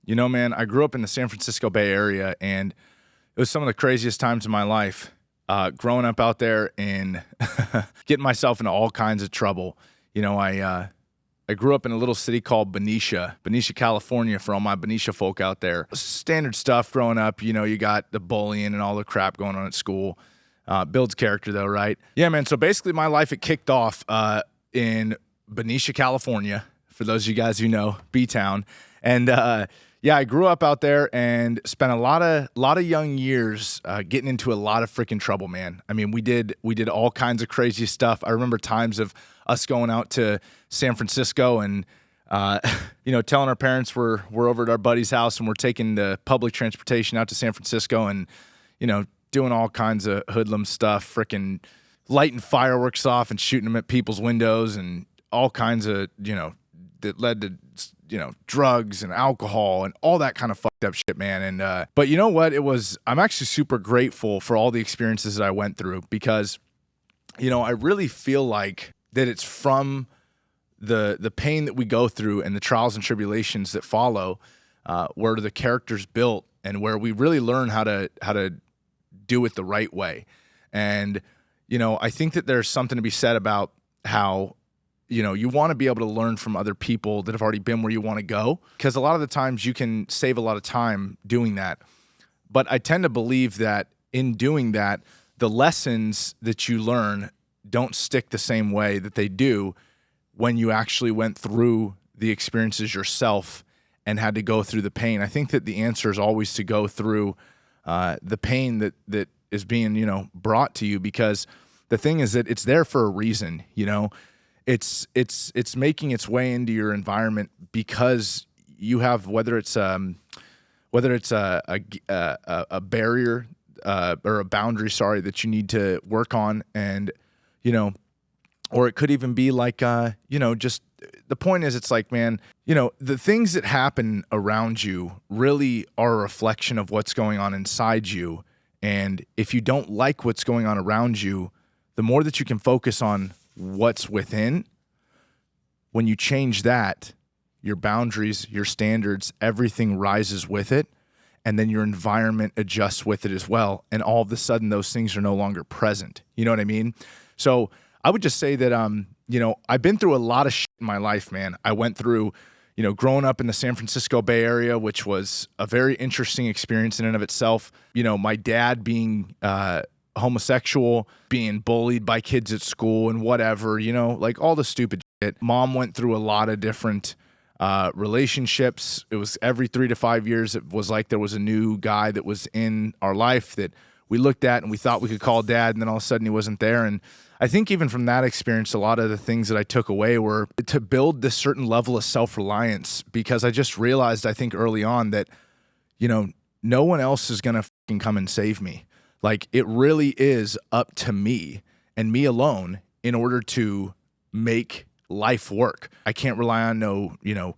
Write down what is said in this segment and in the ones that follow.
You know, man, I grew up in the San Francisco Bay Area, and it was some of the craziest times of my life. Growing up out there and getting myself into all kinds of trouble. You know, I grew up in a little city called Benicia, California, for all my Benicia folk out there. Standard stuff growing up. You know, you got the bullying and all the crap going on at school. Builds character, though, right? Yeah, man. So basically, my life, it kicked off in Benicia, California. For those of you guys who know, B-Town. And yeah, I grew up out there and spent a lot of young years getting into a lot of freaking trouble, man. I mean, we did all kinds of crazy stuff. I remember times of us going out to San Francisco and you know, telling our parents we're over at our buddy's house and we're taking the public transportation out to San Francisco and, you know, doing all kinds of hoodlum stuff, freaking lighting fireworks off and shooting them at people's windows and all kinds of, you know, that led to, you know, drugs and alcohol and all that kind of fucked up shit, man. And but you know what? I'm actually super grateful for all the experiences that I went through because, you know, I really feel like that it's from the pain that we go through and the trials and tribulations that follow, where the character's built and where we really learn how to do it the right way. And, you know, I think that there's something to be said about how, you know, you want to be able to learn from other people that have already been where you want to go, because a lot of the times you can save a lot of time doing that. But I tend to believe that in doing that, the lessons that you learn don't stick the same way that they do when you actually went through the experiences yourself and had to go through the pain. I think that the answer is always to go through the pain that is being, you know, brought to you, because the thing is that it's there for a reason. You know, it's making its way into your environment because you have, whether it's a barrier or a boundary, sorry, that you need to work on, and, you know, or it could even be like, you know, just the point is, it's like, man, you know, the things that happen around you really are a reflection of what's going on inside you. And if you don't like what's going on around you, the more that you can focus on what's within, when you change that, your boundaries, your standards, everything rises with it. And then your environment adjusts with it as well. And all of a sudden, those things are no longer present. You know what I mean? So I would just say that, you know, I've been through a lot of shit in my life, man. I went through, you know, growing up in the San Francisco Bay Area, which was a very interesting experience in and of itself. You know, my dad being homosexual, being bullied by kids at school and whatever, you know, like all the stupid shit. Mom went through a lot of different relationships. It was every 3 to 5 years, it was like there was a new guy that was in our life that we looked at and we thought we could call dad, and then all of a sudden he wasn't there. And I think even from that experience, a lot of the things that I took away were to build this certain level of self-reliance, because I just realized, I think early on, that, you know, no one else is going to fucking come and save me. Like, it really is up to me and me alone in order to make life work. I can't rely on no, you know,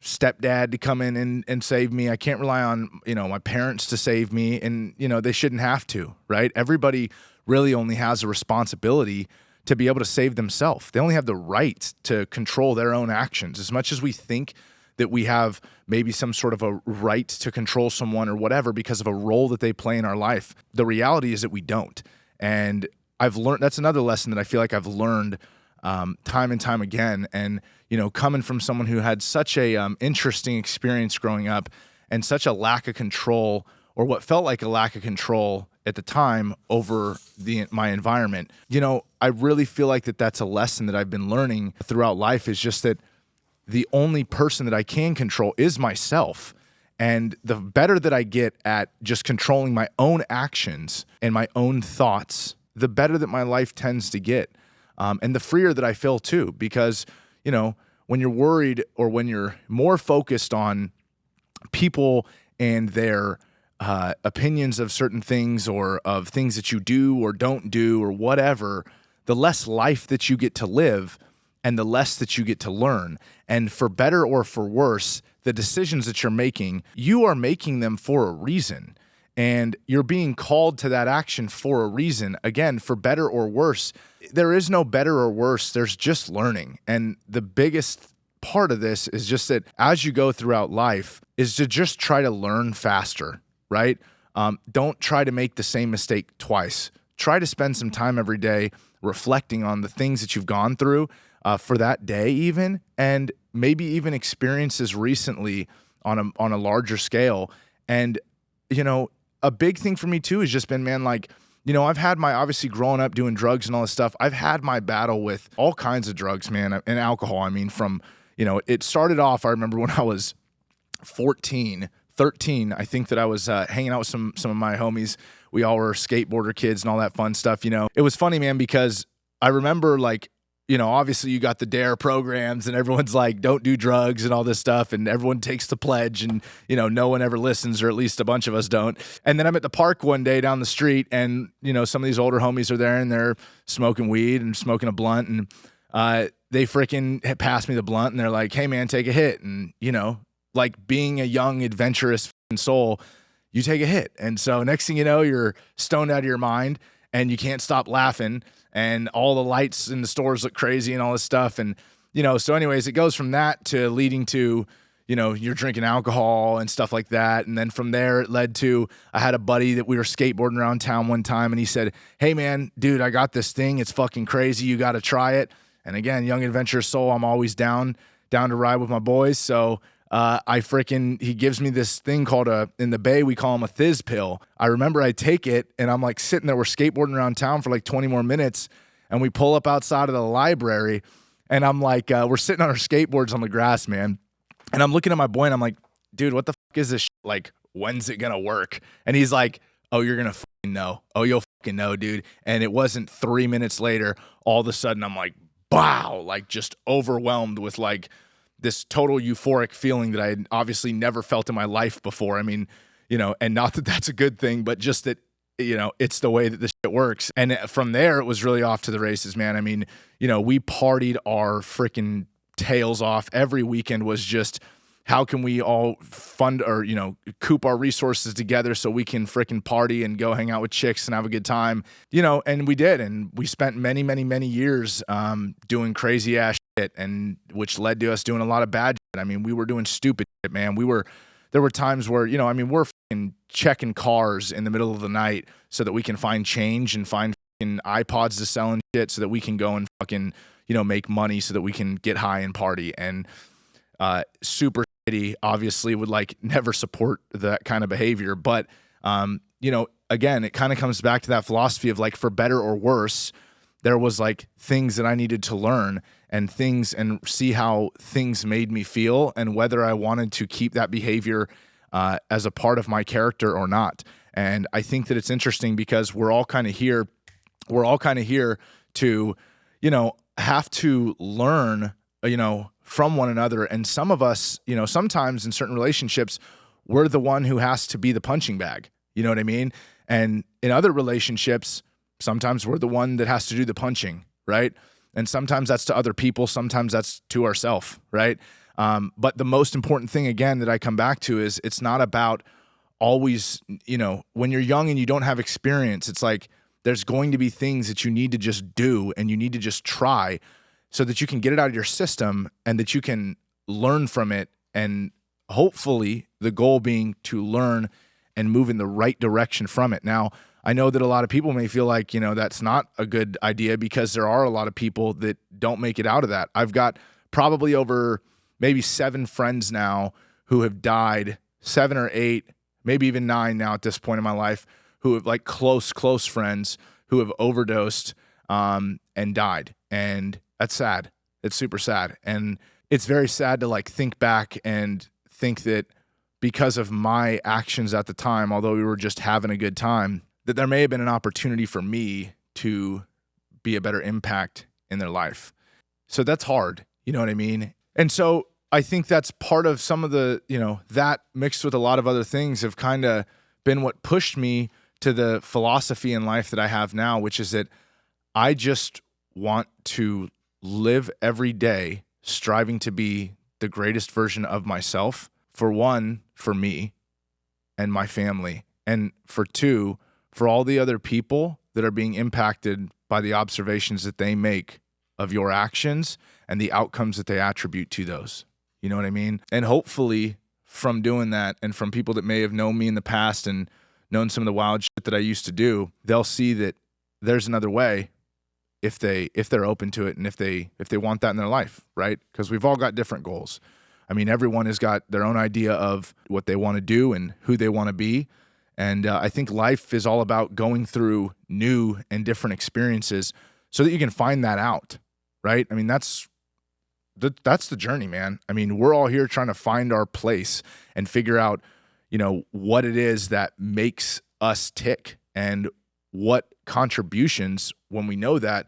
stepdad to come in and save me. I can't rely on, you know, my parents to save me, and, you know, they shouldn't have to, right? Everybody really only has a responsibility to be able to save themselves. They only have the right to control their own actions. As much as we think that we have maybe some sort of a right to control someone or whatever because of a role that they play in our life, the reality is that we don't. And I've learned, that's another lesson that I feel like I've learned time and time again. And, you know, coming from someone who had such a interesting experience growing up and such a lack of control, or what felt like a lack of control at the time, over my environment, you know, I really feel like that's a lesson that I've been learning throughout life, is just that the only person that I can control is myself. And the better that I get at just controlling my own actions and my own thoughts, the better that my life tends to get. And the freer that I feel too, because, you know, when you're worried, or when you're more focused on people and their opinions of certain things, or of things that you do or don't do or whatever, the less life that you get to live and the less that you get to learn. And for better or for worse, the decisions that you're making, you are making them for a reason. And you're being called to that action for a reason. Again, for better or worse, there is no better or worse. There's just learning. And the biggest part of this is just that as you go throughout life is to just try to learn faster, right? Don't try to make the same mistake twice. Try to spend some time every day reflecting on the things that you've gone through for that day even, and maybe even experiences recently on a larger scale. And, you know, a big thing for me too has just been, man, like, you know, I've had my, obviously growing up doing drugs and all this stuff, I've had my battle with all kinds of drugs, man, and alcohol. I mean, from, you know, it started off, I remember when I was 13, I think that I was hanging out with some of my homies. We all were skateboarder kids and all that fun stuff, you know. It was funny, man, because I remember, like, you know, obviously you got the DARE programs and everyone's like, don't do drugs and all this stuff. And everyone takes the pledge and, you know, no one ever listens, or at least a bunch of us don't. And then I'm at the park one day down the street and, you know, some of these older homies are there and they're smoking weed and smoking a blunt. And they freaking passed me the blunt and they're like, hey, man, take a hit. And, you know, like being a young, adventurous soul, you take a hit. And so next thing you know, you're stoned out of your mind and you can't stop laughing. And all the lights in the stores look crazy and all this stuff. And, you know, so anyways, it goes from that to leading to, you know, you're drinking alcohol and stuff like that. And then from there, it led to, I had a buddy that we were skateboarding around town one time and he said, hey, man, dude, I got this thing. It's fucking crazy. You got to try it. And again, young adventurous soul, I'm always down to ride with my boys. So he gives me this thing called in the Bay, we call them a Thiz pill. I remember I take it and I'm like sitting there, we're skateboarding around town for like 20 more minutes and we pull up outside of the library and I'm like, we're sitting on our skateboards on the grass, man. And I'm looking at my boy and I'm like, dude, what the fuck is this shit? Like, when's it gonna work? And he's like, oh, you're gonna fucking know. Oh, you'll fucking know, dude. And it wasn't 3 minutes later, all of a sudden I'm like, wow, like just overwhelmed with like this total euphoric feeling that I had obviously never felt in my life before. I mean, you know, and not that that's a good thing, but just that, you know, it's the way that this shit works. And from there, it was really off to the races, man. I mean, you know, we partied our freaking tails off. Every weekend was just, how can we all fund or, you know, coop our resources together so we can freaking party and go hang out with chicks and have a good time, you know, and we did. And we spent many, many, many years doing crazy ass shit, and which led to us doing a lot of bad shit. I mean, we were doing stupid shit, man. There were times where, you know, I mean, we're fucking checking cars in the middle of the night so that we can find change and find fucking iPods to sell and shit so that we can go and fucking, you know, make money so that we can get high and party. And super shitty, obviously would like never support that kind of behavior. But, you know, again, it kind of comes back to that philosophy of like, for better or worse, there was like things that I needed to learn and see how things made me feel and whether I wanted to keep that behavior as a part of my character or not. And I think that it's interesting because we're all kind of here to, you know, have to learn, you know, from one another. And some of us, you know, sometimes in certain relationships, we're the one who has to be the punching bag. You know what I mean? And in other relationships, sometimes we're the one that has to do the punching, right? And sometimes that's to other people. Sometimes that's to ourselves, right? But the most important thing, again, that I come back to is it's not about always, you know, when you're young and you don't have experience, it's like there's going to be things that you need to just do and you need to just try so that you can get it out of your system and that you can learn from it. And hopefully the goal being to learn and move in the right direction from it. Now, I know that a lot of people may feel like, you know, that's not a good idea because there are a lot of people that don't make it out of that. I've got probably over maybe 7 friends now who have died, 7 or 8, maybe even 9 now at this point in my life, who have like close friends who have overdosed and died. And that's sad. It's super sad. And it's very sad to like think back and think that because of my actions at the time, although we were just having a good time, that there may have been an opportunity for me to be a better impact in their life. So that's hard. You know what I mean? And so I think that's part of some of the, you know, that mixed with a lot of other things have kind of been what pushed me to the philosophy in life that I have now, which is that I just want to live every day striving to be the greatest version of myself. For one, for me and my family. And for two, for all the other people that are being impacted by the observations that they make of your actions and the outcomes that they attribute to those. You know what I mean? And hopefully from doing that, and from people that may have known me in the past and known some of the wild shit that I used to do, they'll see that there's another way if they're open to it, and if they want that in their life, right? Because we've all got different goals. I mean, everyone has got their own idea of what they want to do and who they want to be. And I think life is all about going through new and different experiences so that you can find that out, right? I mean, that's the journey, man. I mean, we're all here trying to find our place and figure out, what it is that makes us tick, and what contributions, when we know that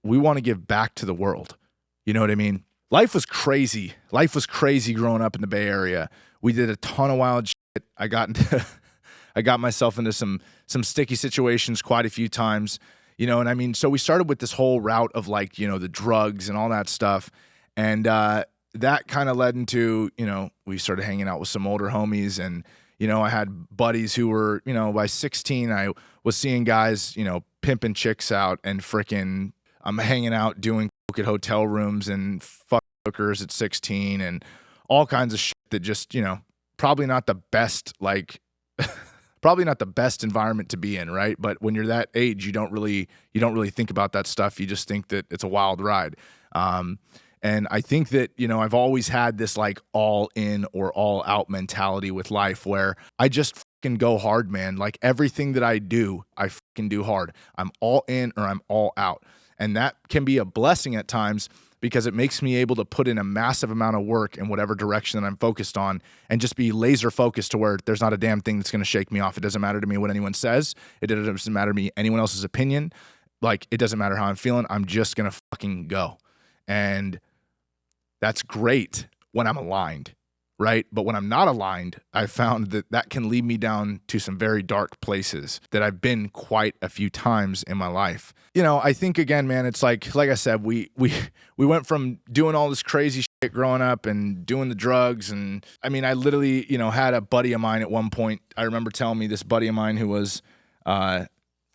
we want to give back to the world. You know what I mean? Life was crazy. Life was crazy growing up in the Bay Area. We did a ton of wild shit. I got myself into some sticky situations quite a few times, and I mean, so we started with this whole route of the drugs and all that stuff. And that kind of led into, we started hanging out with some older homies, and, I had buddies who were, by 16, I was seeing guys, pimping chicks out, and freaking I'm hanging out doing coke at hotel rooms and fuck hookers at 16 and all kinds of shit that just, probably not the best, probably not the best environment to be in, right? But when you're that age, you don't really think about that stuff. You just think that it's a wild ride. And I think that, I've always had this all in or all out mentality with life, where I just fucking go hard, man. Like everything that I do, I fucking do hard. I'm all in or I'm all out. And that can be a blessing at times, because it makes me able to put in a massive amount of work in whatever direction that I'm focused on, and just be laser focused to where there's not a damn thing that's going to shake me off. It doesn't matter to me what anyone says. It doesn't matter to me anyone else's opinion. It doesn't matter how I'm feeling. I'm just going to fucking go. And that's great when I'm aligned, right? But when I'm not aligned, I've found that can lead me down to some very dark places that I've been quite a few times in my life. I think, again, man, it's like I said, we went from doing all this crazy shit growing up and doing the drugs. And I mean, I literally, had a buddy of mine at one point. I remember telling me this buddy of mine who was,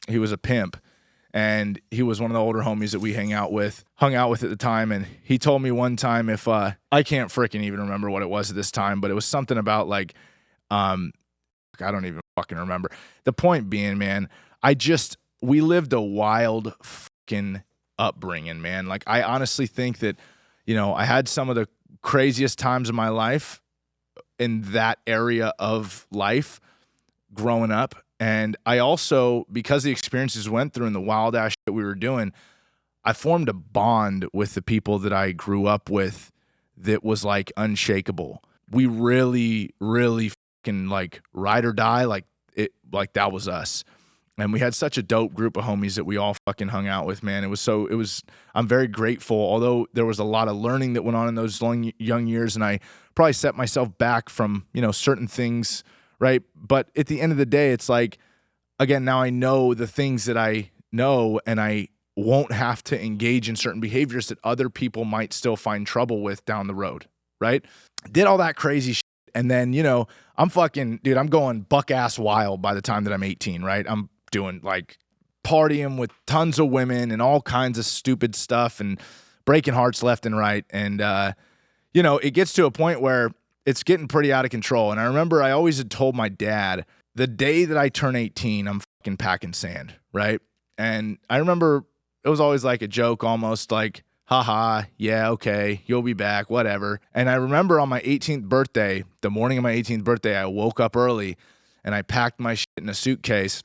he was a pimp. And he was one of the older homies that we hung out with at the time. And he told me one time, if I can't freaking even remember what it was at this time, but it was something about I don't even fucking remember. The point being, man, we lived a wild fucking upbringing, man. I honestly think that, I had some of the craziest times of my life in that area of life growing up. And I also, because the experiences went through and the wild ass shit we were doing, I formed a bond with the people that I grew up with that was unshakable. We really, really fucking ride or die, that was us. And we had such a dope group of homies that we all fucking hung out with, man. I'm very grateful, although there was a lot of learning that went on in those young years, and I probably set myself back from, certain things, right? But at the end of the day, it's again, now I know the things that I know, and I won't have to engage in certain behaviors that other people might still find trouble with down the road, right? Did all that crazy shit. And then, I'm fucking, dude, I'm going buck ass wild by the time that I'm 18, right? I'm doing partying with tons of women and all kinds of stupid stuff and breaking hearts left and right. And, it gets to a point where it's getting pretty out of control. And I remember I always had told my dad, the day that I turn 18, I'm fucking packing sand, right? And I remember it was always a joke, almost haha, yeah, okay, you'll be back, whatever. And I remember on my 18th birthday, the morning of my 18th birthday, I woke up early and I packed my shit in a suitcase,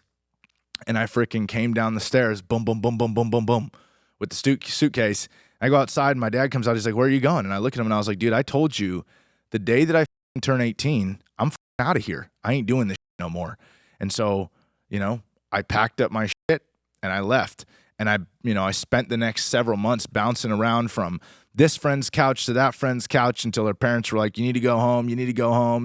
and I freaking came down the stairs, boom, boom, boom, boom, boom, boom, boom, with the suitcase. I go outside, and my dad comes out, he's like, where are you going? And I look at him and I was like, dude, I told you the day that I turn 18, I'm out of here. I ain't doing this shit no more. And so, I packed up my shit and I left. And I spent the next several months bouncing around from this friend's couch to that friend's couch until their parents were like, you need to go home,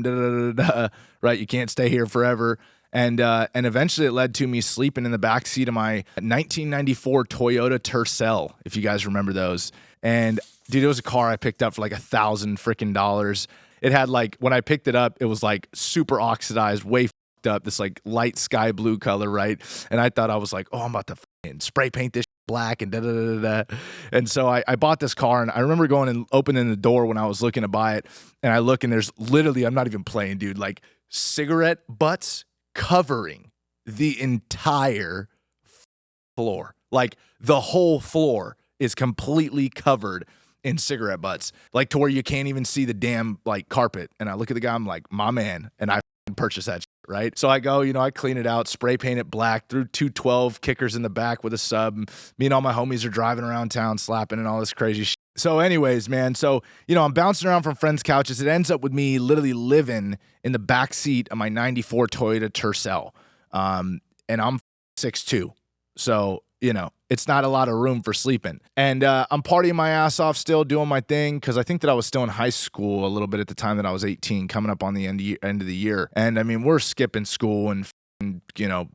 da, da, da, da, right? You can't stay here forever. And eventually it led to me sleeping in the backseat of my 1994 Toyota Tercel, if you guys remember those. And dude, it was a car I picked up for $1,000 freaking dollars. It had when I picked it up, it was super oxidized, way fucked up, this light sky blue color, right? And I thought I was oh, I'm about to spray paint this black and da da da da da. And so I bought this car, and I remember going and opening the door when I was looking to buy it, and I look, and there's literally, I'm not even playing, dude, like cigarette butts covering the entire floor. Like the whole floor is completely covered in cigarette butts, like to where you can't even see the damn like carpet. And I look at the guy, I'm like, my man, and I purchase that shit, right? So I go, I clean it out, spray paint it black, threw 212 kickers in the back with a sub. Me and all my homies are driving around town slapping and all this crazy shit. So anyways, man, so, I'm bouncing around from friends' couches. It ends up with me literally living in the back seat of my 94 Toyota Tercel. And I'm 6'2". So, it's not a lot of room for sleeping. And I'm partying my ass off still, doing my thing, because I think that I was still in high school a little bit at the time that I was 18, coming up on the end of the year. And, I mean, we're skipping school and,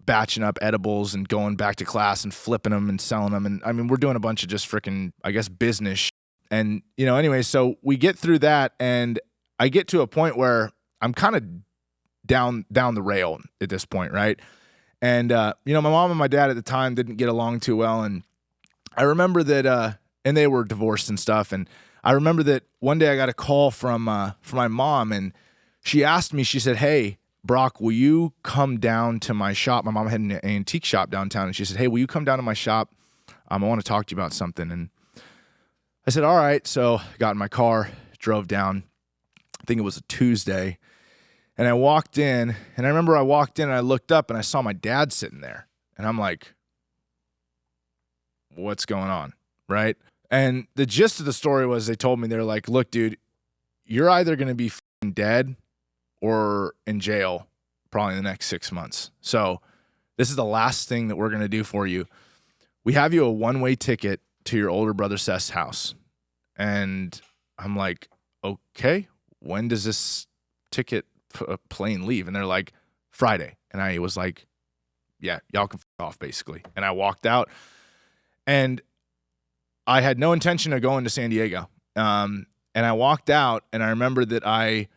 batching up edibles and going back to class and flipping them and selling them. And, I mean, we're doing a bunch of just freaking, I guess, business shit. And, anyway, so we get through that, and I get to a point where I'm kind of down the rail at this point, right? And, my mom and my dad at the time didn't get along too well. And I remember that, and they were divorced and stuff. And I remember that one day I got a call from my mom, and she asked me, she said, "Hey, Brock, will you come down to my shop?" My mom had an antique shop downtown. And she said, "Hey, will you come down to my shop? I want to talk to you about something." And I said, "All right." So I got in my car, drove down. I think it was a Tuesday. And I walked in, and I remember I walked in and I looked up and I saw my dad sitting there. And I'm like, what's going on, right? And the gist of the story was they told me, they're like, "Look, dude, you're either going to be dead or in jail probably in the next 6 months. So this is the last thing that we're going to do for you. We have you a one-way ticket to your older brother Seth's house." And I'm like, okay, when does this ticket plane leave? And they're like, "Friday." And I was like, "Yeah, y'all can f off," basically. And I walked out, and I had no intention of going to San Diego. And I walked out, and I remember that I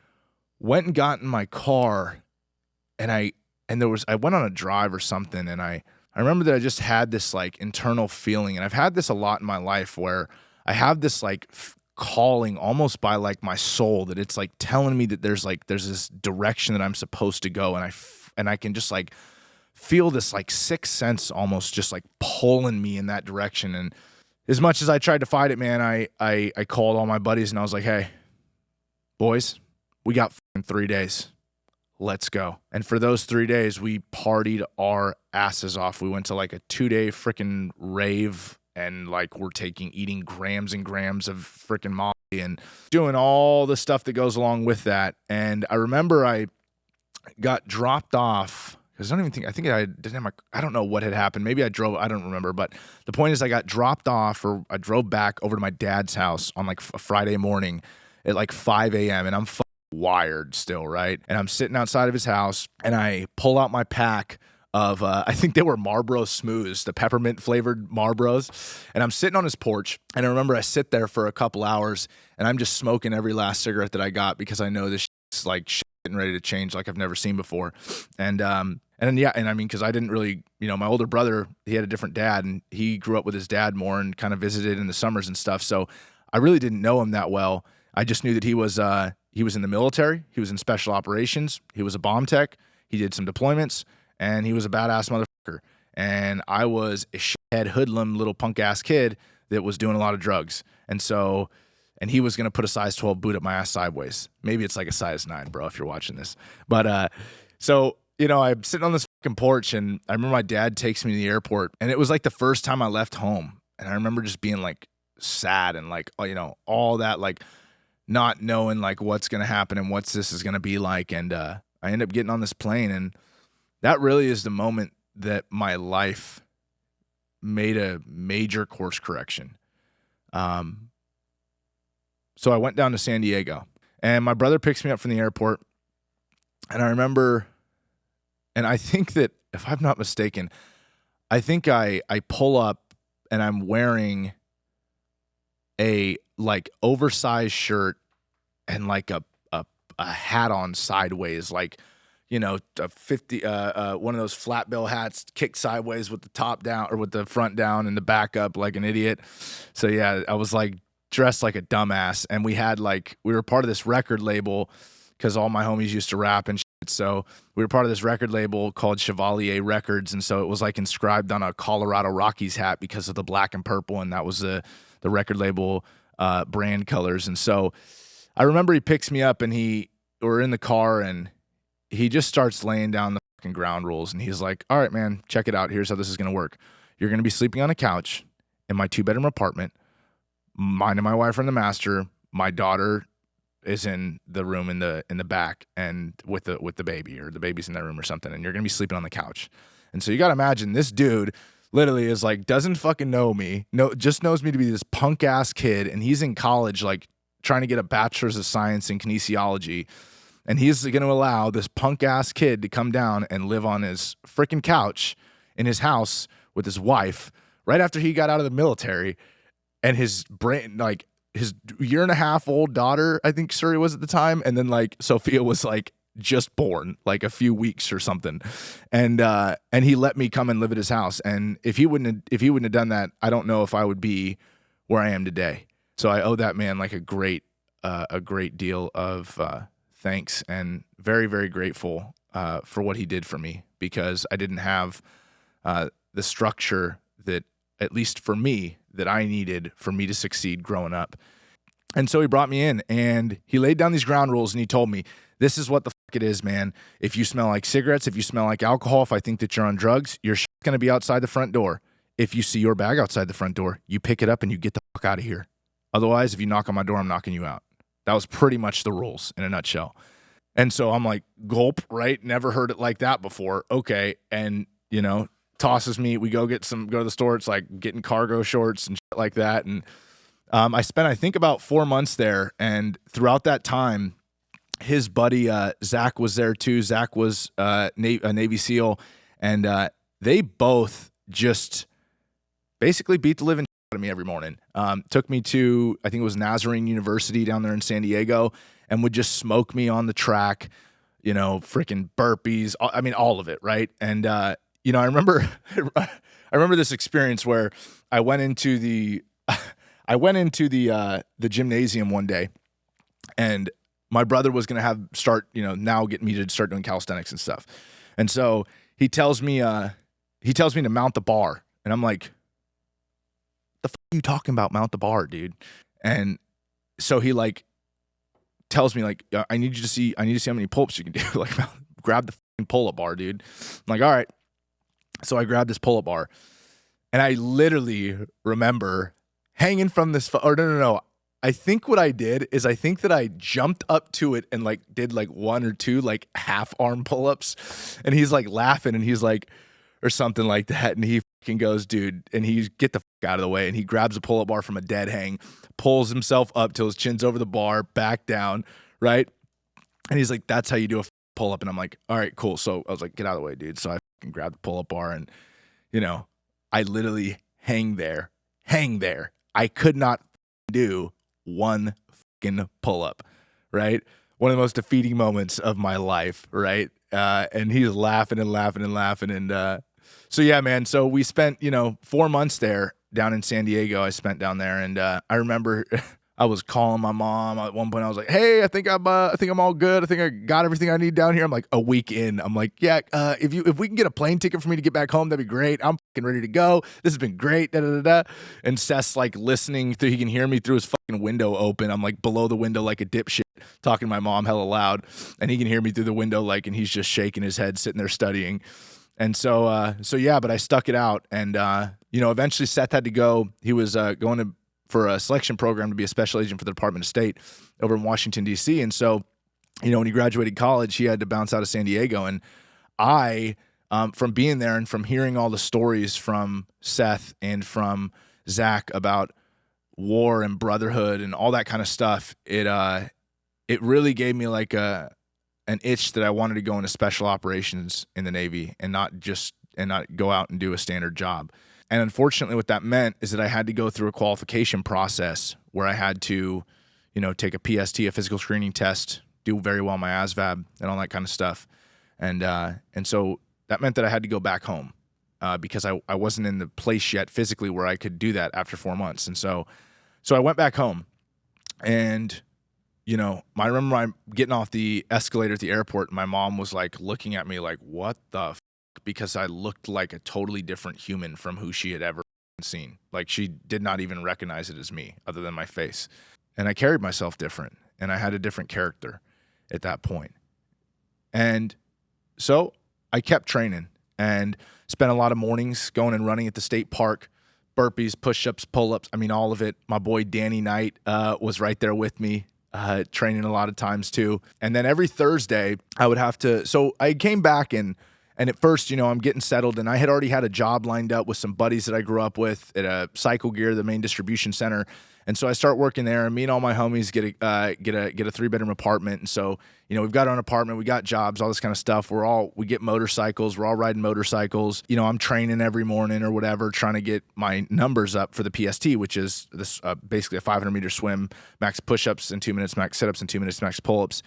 went and got in my car, and I went on a drive or something. And I remember that I just had this like internal feeling, and I've had this a lot in my life where I have this like calling almost by like my soul, that it's like telling me that there's this direction that I'm supposed to go. And I can just like feel this like sixth sense almost just like pulling me in that direction. And as much as I tried to fight it, man, I called all my buddies and I was like, "Hey, boys, we got 3 days. Let's go." And for those 3 days, we partied our asses off. We went to like a 2-day freaking rave, and like we're eating grams and grams of freaking Molly and doing all the stuff that goes along with that. And I remember I got dropped off because I don't know what had happened. Maybe I drove, I don't remember. But the point is I got dropped off, or I drove back over to my dad's house on like a Friday morning at like 5 a.m. And I'm wired still, right? And I'm sitting outside of his house, and I pull out my pack of, I think they were Marlboro Smooths, the peppermint flavored Marlboros. And I'm sitting on his porch, and I remember I sit there for a couple hours, and I'm just smoking every last cigarette that I got, because I know this shit's like getting ready to change like I've never seen before. And yeah, and I mean, because I didn't really, my older brother, he had a different dad, and he grew up with his dad more and kind of visited in the summers and stuff. So I really didn't know him that well. I just knew that he was in the military. He was in special operations. He was a bomb tech. He did some deployments. And he was a badass motherfucker. And I was a shithead, hoodlum, little punk ass kid that was doing a lot of drugs. And he was going to put a size 12 boot up my ass sideways. Maybe it's like a size 9, bro, if you're watching this. But so I'm sitting on this fucking porch, and I remember my dad takes me to the airport, and it was like the first time I left home. And I remember just being like sad and like, all that, like not knowing like what's going to happen and what's this is going to be like. And I end up getting on this plane, and that really is the moment that my life made a major course correction. So I went down to San Diego, and my brother picks me up from the airport. And I remember, and I think that, if I'm not mistaken, I think I pull up, and I'm wearing a like oversized shirt and like a hat on sideways, like, a 50, one of those flat bill hats kicked sideways with the top down or with the front down and the back up like an idiot. So yeah, I was like dressed like a dumbass. And we were part of this record label because all my homies used to rap and shit. So we were part of this record label called Chevalier Records. And so it was like inscribed on a Colorado Rockies hat because of the black and purple. And that was the record label brand colors. And so I remember he picks me up and we're in the car and he just starts laying down the fucking ground rules. And he's like, all right, man, check it out. Here's how this is going to work. You're going to be sleeping on a couch in my 2-bedroom apartment. Mine and my wife are in the master. My daughter is in the room in the back and with the baby, or the baby's in that room or something. And you're going to be sleeping on the couch. And so you got to imagine this dude literally is like, doesn't fucking know me. No, just knows me to be this punk ass kid. And he's in college, like trying to get a bachelor's of science in kinesiology. And he's going to allow this punk ass kid to come down and live on his freaking couch in his house with his wife right after he got out of the military. And his brain, like his 1.5-year-old daughter, I think Suri was at the time. And then like Sophia was like just born, like a few weeks or something. And he let me come and live at his house. And if he wouldn't have done that, I don't know if I would be where I am today. So I owe that man like a great deal of thanks, and very, very grateful for what he did for me, because I didn't have the structure that, at least for me, that I needed for me to succeed growing up. And so he brought me in and he laid down these ground rules and he told me, this is what the fuck it is, man. If you smell like cigarettes, if you smell like alcohol, if I think that you're on drugs, your shit's going to be outside the front door. If you see your bag outside the front door, you pick it up and you get the fuck out of here. Otherwise, if you knock on my door, I'm knocking you out. That was pretty much the rules in a nutshell. And so I'm like, gulp, right? Never heard it like that before. Okay. And, tosses me. We go to the store. It's like getting cargo shorts and shit like that. And I spent, I think, about 4 months there. And throughout that time, his buddy, Zach, was there too. Zach was a Navy SEAL. And they both just basically beat the living out of me every morning. Took me to, I think it was Nazarene University down there in San Diego, and would just smoke me on the track, freaking burpees. I mean, all of it. Right. And, I remember this experience where I went into the gymnasium one day, and my brother was going to now get me to start doing calisthenics and stuff. And so he tells me to mount the bar, and I'm like, the fuck are you talking about, mount the bar, dude? And so he like tells me like, I need to see how many pull-ups you can do. Like, grab the fucking pull-up bar, dude. I'm like, all right. So I grabbed this pull-up bar, and I literally remember hanging from this, no. I think what I did is I think that I jumped up to it and like did like 1 or 2 like half arm pull-ups, and he's like laughing, and he's like, or something like that. And he fucking goes, dude, and he get the fuck out of the way. And he grabs a pull-up bar from a dead hang, pulls himself up till his chin's over the bar, back down, right? And he's like, that's how you do a pull-up. And I'm like, all right, cool. So I was like, get out of the way, dude. So I fucking grabbed the pull-up bar, and, I literally hang there. I could not do one fucking pull-up, right? One of the most defeating moments of my life, right? And he's laughing. And so yeah, man. So we spent, 4 months there down in San Diego. I spent down there, and I remember I was calling my mom at one point. I was like, "Hey, I think I'm all good. I think I got everything I need down here." I'm like a week in. I'm like, "Yeah, if we can get a plane ticket for me to get back home, that'd be great. I'm fucking ready to go. This has been great." Da da da da. And Seth's like listening through. He can hear me through his fucking window open. I'm like below the window like a dipshit, talking to my mom hella loud, and he can hear me through the window and he's just shaking his head, sitting there studying. And so yeah, but I stuck it out, and eventually Seth had to go. He was going for a selection program to be a special agent for the Department of State over in Washington, D.C. And so, when he graduated college, he had to bounce out of San Diego. And I, from being there and from hearing all the stories from Seth and from Zach about war and brotherhood and all that kind of stuff, it really gave me like an itch that I wanted to go into special operations in the Navy and not go out and do a standard job. And unfortunately, what that meant is that I had to go through a qualification process where I had to, take a PST, a physical screening test, do very well on my ASVAB and all that kind of stuff. And so that meant that I had to go back home because I wasn't in the place yet physically where I could do that after 4 months. And so I went back home, and I remember I'm getting off the escalator at the airport, and my mom was like looking at me like, what the f-? Because I looked like a totally different human from who she had ever seen. Like, she did not even recognize it as me other than my face. And I carried myself different, and I had a different character at that point. And so I kept training and spent a lot of mornings going and running at the state park, burpees, push-ups, pull-ups. I mean, all of it. My boy Danny Knight was right there with me, training a lot of times too. And then every Thursday I would have to, so I came back and at first, I'm getting settled, and I had already had a job lined up with some buddies that I grew up with at a Cycle Gear, the main distribution center. And so I start working there, and me and all my homies get a 3-bedroom apartment. And so, we've got our own apartment, we got jobs, all this kind of stuff. We get motorcycles, we're all riding motorcycles. I'm training every morning or whatever, trying to get my numbers up for the PST, which is this basically a 500-meter swim, max push-ups in 2 minutes, max sit-ups in 2 minutes, max pull-ups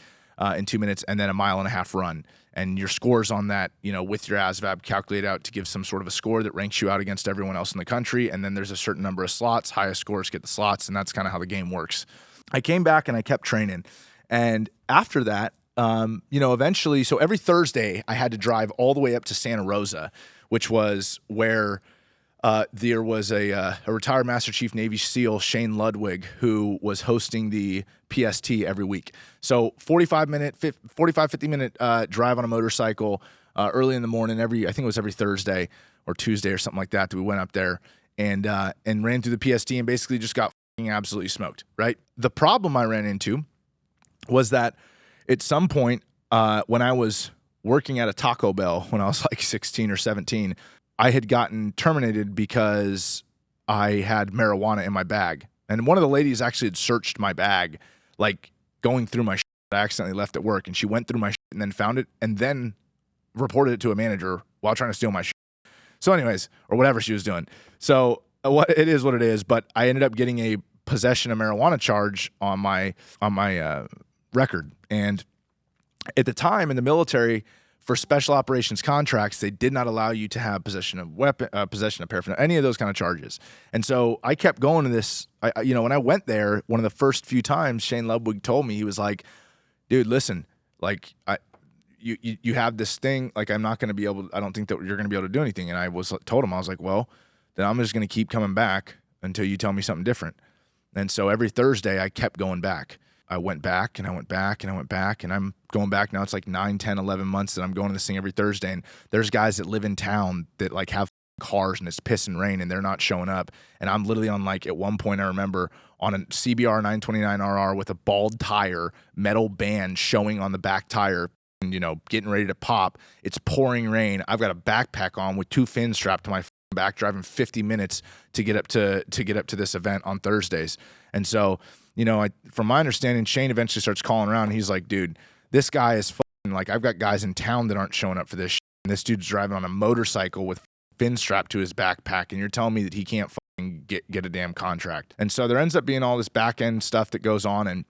in 2 minutes, and then a 1.5 mile run. And your scores on that, with your ASVAB calculate out to give some sort of a score that ranks you out against everyone else in the country. And then there's a certain number of slots. Highest scores get the slots, and that's kind of how the game works. I came back and I kept training. And after that, eventually, so every Thursday I had to drive all the way up to Santa Rosa, which was where there was a retired Master Chief Navy SEAL, Shane Ludwig, who was hosting the PST every week. So 45, 50-minute drive on a motorcycle early in the morning, I think it was every Thursday or Tuesday or something like that we went up there and ran through the PST and basically just got absolutely smoked, right? The problem I ran into was that at some point when I was working at a Taco Bell when I was like 16 or 17, I had gotten terminated because I had marijuana in my bag. And one of the ladies actually had searched my bag, like going through my shit I accidentally left at work. And she went through my shit and then found it and then reported it to a manager while trying to steal my shit. So anyways, or whatever she was doing. So it is what it is. But I ended up getting a possession of marijuana charge on my record. And at the time in the military, for special operations contracts, they did not allow you to have possession of paraphernalia, any of those kind of charges. And so I kept going to this. When I went there, one of the first few times, Shane Ludwig told me, he was like, "Dude, listen, like you have this thing. Like I'm not going to be able. I don't think that you're going to be able to do anything." And I told him, I was like, "Well, then I'm just going to keep coming back until you tell me something different." And so every Thursday, I kept going back. I went back and I went back and I went back, and I'm going back now. It's like 9, 10, 11 months that I'm going to this thing every Thursday. And there's guys that live in town that like have cars and it's piss and rain and they're not showing up. And I'm literally on, like, at one point I remember on a CBR 929RR with a bald tire, metal band showing on the back tire, and, getting ready to pop. It's pouring rain. I've got a backpack on with 2 fins strapped to my back, driving 50 minutes to get up to this event on Thursdays. And so, from my understanding, Shane eventually starts calling around. And he's like, "Dude, this guy is fucking, like, I've got guys in town that aren't showing up for this shit. And this dude's driving on a motorcycle with fins strapped to his backpack, and you're telling me that he can't fucking get a damn contract." And so there ends up being all this back end stuff that goes on. And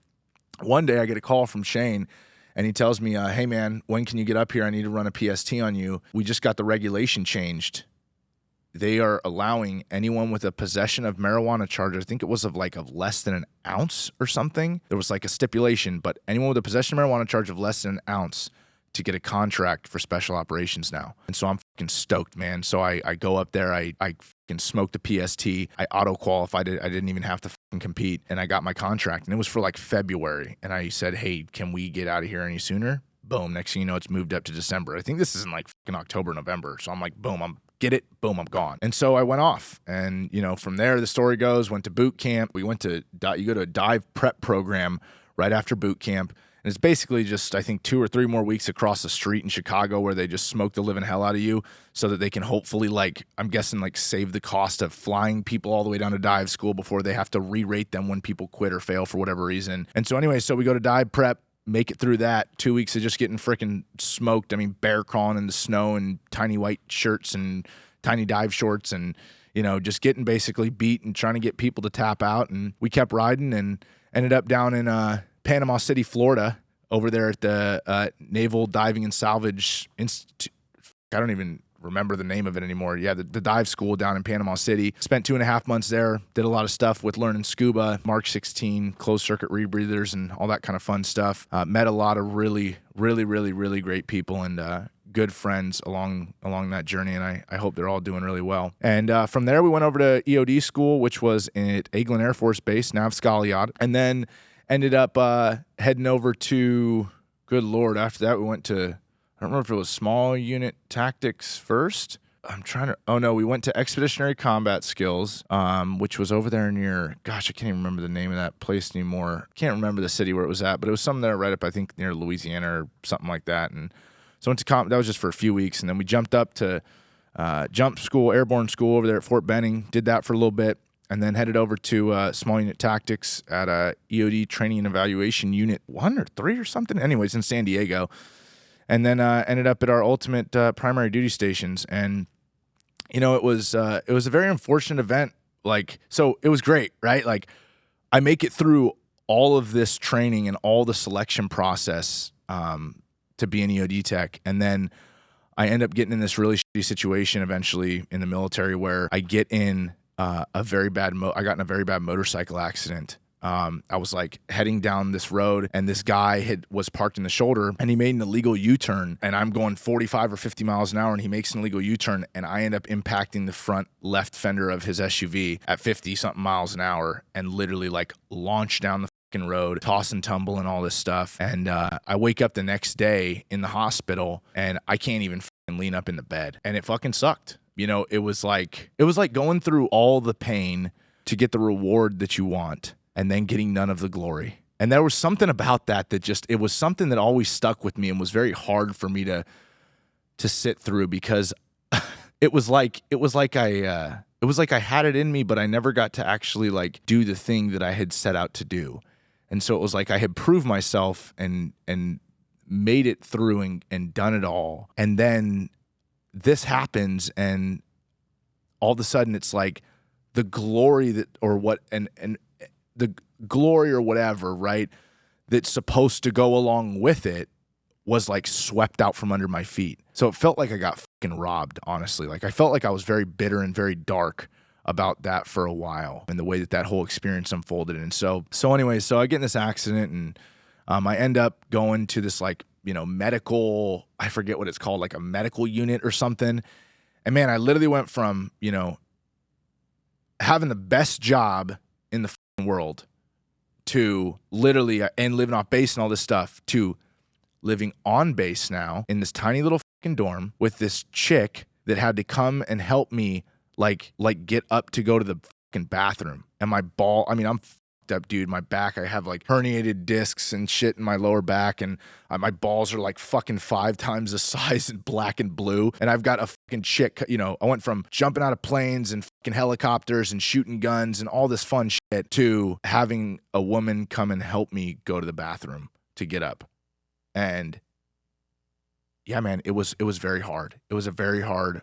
one day I get a call from Shane, and he tells me, "Hey man, when can you get up here? I need to run a PST on you. We just got the regulation changed. They are allowing anyone with a possession of marijuana charge," I think it was of less than an ounce or something. There was like a stipulation, but anyone with a possession of marijuana charge of less than an ounce to get a contract for special operations now. And so I'm fucking stoked, man. So I go up there, I fucking smoked the PST, I auto-qualified it, I didn't even have to fucking compete, and I got my contract. And it was for like February. And I said, "Hey, can we get out of here any sooner?" Boom, next thing you know, it's moved up to December. I think this is in like fucking October, November. So I'm like, boom, get it, boom, I'm gone. And so I went off, and from there the story goes, went to boot camp. We went to you go to a dive prep program right after boot camp, and it's basically just, I think, 2 or 3 more weeks across the street in Chicago where they just smoke the living hell out of you so that they can hopefully, I'm guessing, save the cost of flying people all the way down to dive school before they have to re-rate them when people quit or fail for whatever reason. And so anyway, so we go to dive prep, make it through that. 2 weeks of just getting freaking smoked. I mean, bear crawling in the snow and tiny white shirts and tiny dive shorts, and just getting basically beat and trying to get people to tap out. And we kept riding and ended up down in Panama City, Florida, over there at the Naval Diving and Salvage Institute. I don't even remember the name of it anymore. Yeah, the dive school down in Panama City. Spent 2.5 months there. Did a lot of stuff with learning scuba, Mark 16, closed circuit rebreathers, and all that kind of fun stuff. Met a lot of really great people and good friends along that journey, and I hope they're all doing really well. And from there, we went over to EOD school, which was at Eglin Air Force Base, Nav Scaliad, and then ended up heading over to, good Lord, after that we went to, I don't remember if it was small unit tactics first. We went to Expeditionary Combat Skills, which was over there near, gosh, I can't even remember the name of that place anymore. Can't remember the city where it was at, but it was something there right up, I think, near Louisiana or something like that. And so I went to that was just for a few weeks, and then we jumped up to jump school, airborne school over there at Fort Benning, did that for a little bit, and then headed over to small unit tactics at EOD Training and Evaluation Unit 1 or 3 or something. Anyways, in San Diego. And then ended up at our ultimate primary duty stations. And, you know, it was a very unfortunate event. Like, so it was great, right? Like, I make it through all of this training and all the selection process to be an EOD tech. And then I end up getting in this really shitty situation eventually in the military where I get in I got in a very bad motorcycle accident. I was like heading down this road, and this guy was parked in the shoulder, and he made an illegal U-turn, and I'm going 45 or 50 miles an hour, and he makes an illegal U-turn, and I end up impacting the front left fender of his SUV at 50 something miles an hour, and literally like launch down the fucking road, toss and tumble and all this stuff. And I wake up the next day in the hospital, and I can't even fucking lean up in the bed, and it fucking sucked. You know, it was like going through all the pain to get the reward that you want, and then getting none of the glory. And there was something about that it was something that always stuck with me and was very hard for me to sit through, because it was like I had it in me, but I never got to actually like do the thing that I had set out to do. And so it was like I had proved myself and made it through and done it all. And then this happens, and all of a sudden it's like the glory the glory or whatever, right, that's supposed to go along with it was like swept out from under my feet. So it felt like I got fucking robbed, honestly. Like I felt like I was very bitter and very dark about that for a while, and the way that whole experience unfolded. And so anyways, so I get in this accident, and I end up going to this like, you know, medical, I forget what it's called, like a medical unit or something. And man, I literally went from, you know, having the best job in the world to literally and living off base and all this stuff to living on base now in this tiny little fucking dorm with this chick that had to come and help me like get up to go to the fucking bathroom. And I'm fucked up, dude. My back, I have like herniated discs and shit in my lower back, and my balls are like fucking 5 times the size and black and blue. And I've got a fucking chick, you know, I went from jumping out of planes and fucking helicopters and shooting guns and all this fun shit to having a woman come and help me go to the bathroom to get up. And yeah, man, it was very hard. It was a very hard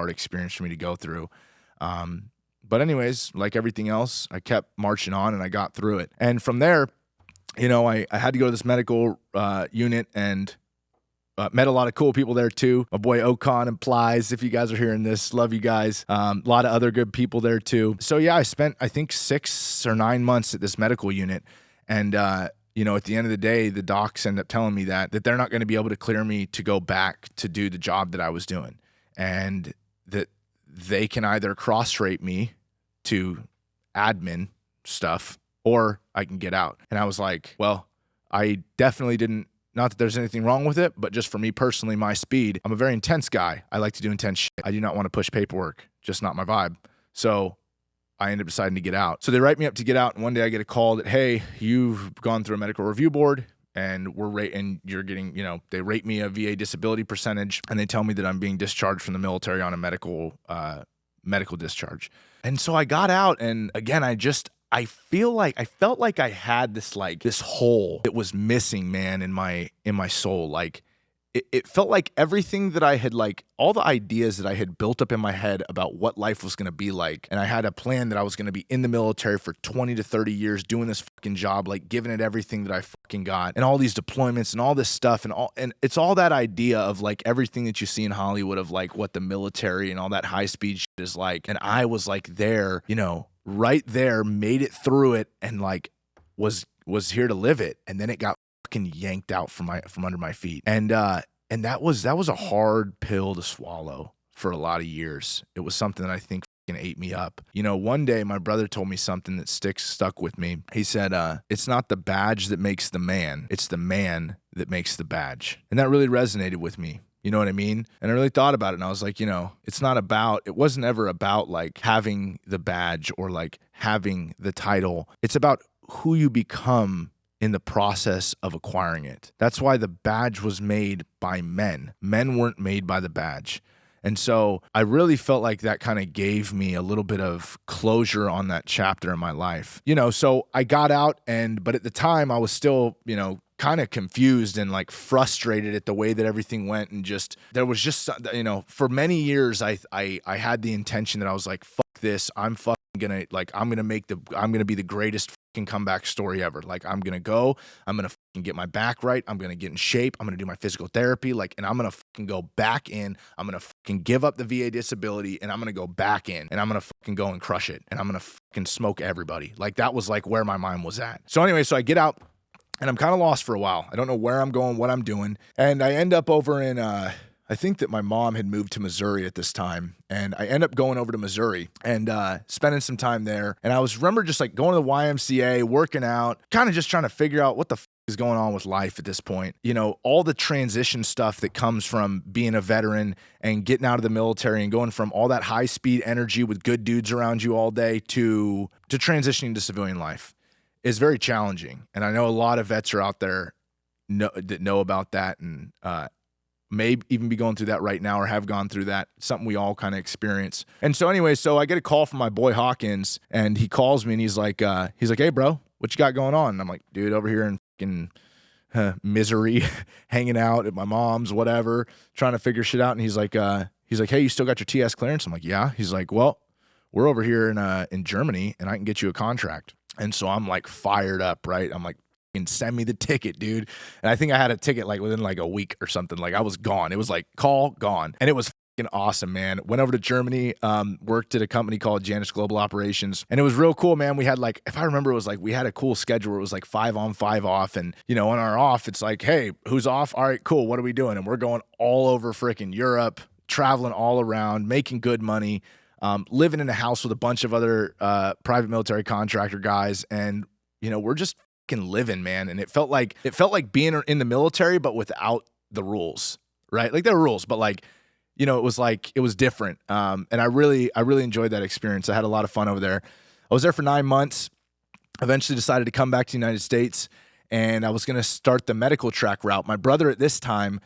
experience for me to go through. But anyways, like everything else, I kept marching on and I got through it. And from there, you know, I had to go to this medical unit and met a lot of cool people there too. My boy Okan and Plies, if you guys are hearing this, love you guys. A lot of other good people there too. So yeah, I spent, I think 6 or 9 months at this medical unit. And, you know, at the end of the day, the docs end up telling me that they're not going to be able to clear me to go back to do the job that I was doing. And that they can either cross-rate me to admin stuff, or I can get out. And I was like, well, I definitely didn't, not that there's anything wrong with it, but just for me personally, my speed, I'm a very intense guy. I like to do intense shit. I do not want to push paperwork, just not my vibe. So I ended up deciding to get out. So they write me up to get out, and one day I get a call that, hey, you've gone through a medical review board, and you're getting, you know, they rate me a VA disability percentage, and they tell me that I'm being discharged from the military on a medical discharge. And so I got out, and again, I felt like I had this hole that was missing, man, in my soul. Like it felt like everything that I had, like, all the ideas that I had built up in my head about what life was going to be like. And I had a plan that I was going to be in the military for 20 to 30 years doing this fucking job, like giving it everything that I fucking got, and all these deployments and all this stuff. And it's all that idea of like everything that you see in Hollywood of like what the military and all that high speed shit is like. And I was like there, you know, right there, made it through it, and like was here to live it. And then it got fucking yanked out from under my feet. And that was a hard pill to swallow for a lot of years. It was something that I think fucking ate me up. You know, one day my brother told me something that stuck with me. He said, it's not the badge that makes the man, it's the man that makes the badge. And that really resonated with me. You know what I mean? And I really thought about it, and I was like, you know, it wasn't ever about like having the badge or like having the title. It's about who you become in the process of acquiring it. That's why the badge was made by men. Men weren't made by the badge. And so I really felt like that kind of gave me a little bit of closure on that chapter in my life. You know, so I got out, but at the time I was still, you know, kind of confused and like frustrated at the way that everything went. And there was just, you know, for many years I had the intention that I was like, fuck this. I'm gonna be the greatest fucking comeback story ever. Like, I'm gonna fucking get my back right. I'm gonna get in shape. I'm gonna do my physical therapy. Like, and I'm gonna fucking go back in. I'm gonna fucking give up the VA disability, and I'm gonna go back in, and I'm gonna fucking go and crush it, and I'm gonna fucking smoke everybody. Like, that was like where my mind was at. So anyway, so I get out, and I'm kind of lost for a while. I don't know where I'm going, what I'm doing, and I end up over in I think that my mom had moved to Missouri at this time, and I end up going over to Missouri and spending some time there. And I remember just like going to the YMCA, working out, kind of just trying to figure out what the is going on with life at this point. You know, all the transition stuff that comes from being a veteran and getting out of the military and going from all that high speed energy with good dudes around you all day to transitioning to civilian life is very challenging. And I know a lot of vets are out there that know about that, and may even be going through that right now or have gone through that. It's something we all kind of experience. And so anyway, so I get a call from my boy Hawkins, and he calls me and he's like, hey bro, what you got going on? And I'm like, dude, over here in fucking misery, hanging out at my mom's, whatever, trying to figure shit out. And he's like, hey, you still got your TS clearance? I'm like, yeah. He's like, well, we're over here in Germany, and I can get you a contract. And so I'm like fired up, right? I'm like, send me the ticket, dude. And I think I had a ticket like within like a week or something. Like, I was gone. It was like call, gone. And it was fucking awesome, man. Went over to Germany, worked at a company called Janus Global Operations. And it was real cool, man. We had like, if I remember, it was like, we had a cool schedule where it was like 5 on, 5 off. And, you know, on our off, it's like, hey, who's off? All right, cool. What are we doing? And we're going all over freaking Europe, traveling all around, making good money, living in a house with a bunch of other private military contractor guys. And, you know, we're just living, man. And it felt like being in the military, but without the rules, right? Like, there were rules, but like, you know, it was different. And I really enjoyed that experience. I had a lot of fun over there. I was there for 9 months, eventually decided to come back to the United States, and I was going to start the medical track route. My brother at this time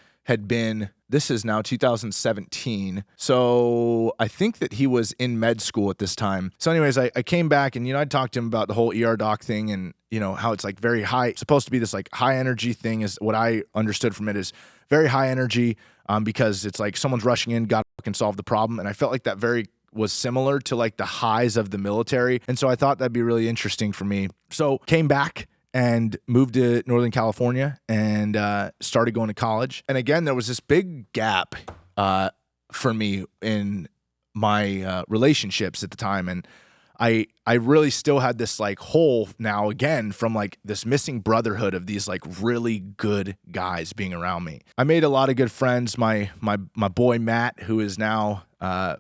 this is now 2017. So I think that he was in med school at this time. So anyways, I came back, and, you know, I talked to him about the whole ER doc thing, and, you know, how it's like very high, it's supposed to be this like high energy thing, is what I understood from it, is very high energy, because it's like someone's rushing in, got to fucking solve the problem. And I felt like that was similar to like the highs of the military. And so I thought that'd be really interesting for me. So came back and moved to Northern California and started going to college. And again, there was this big gap for me in my relationships at the time. And I really still had this like hole now again from like this missing brotherhood of these like really good guys being around me. I made a lot of good friends. My boy Matt, who is now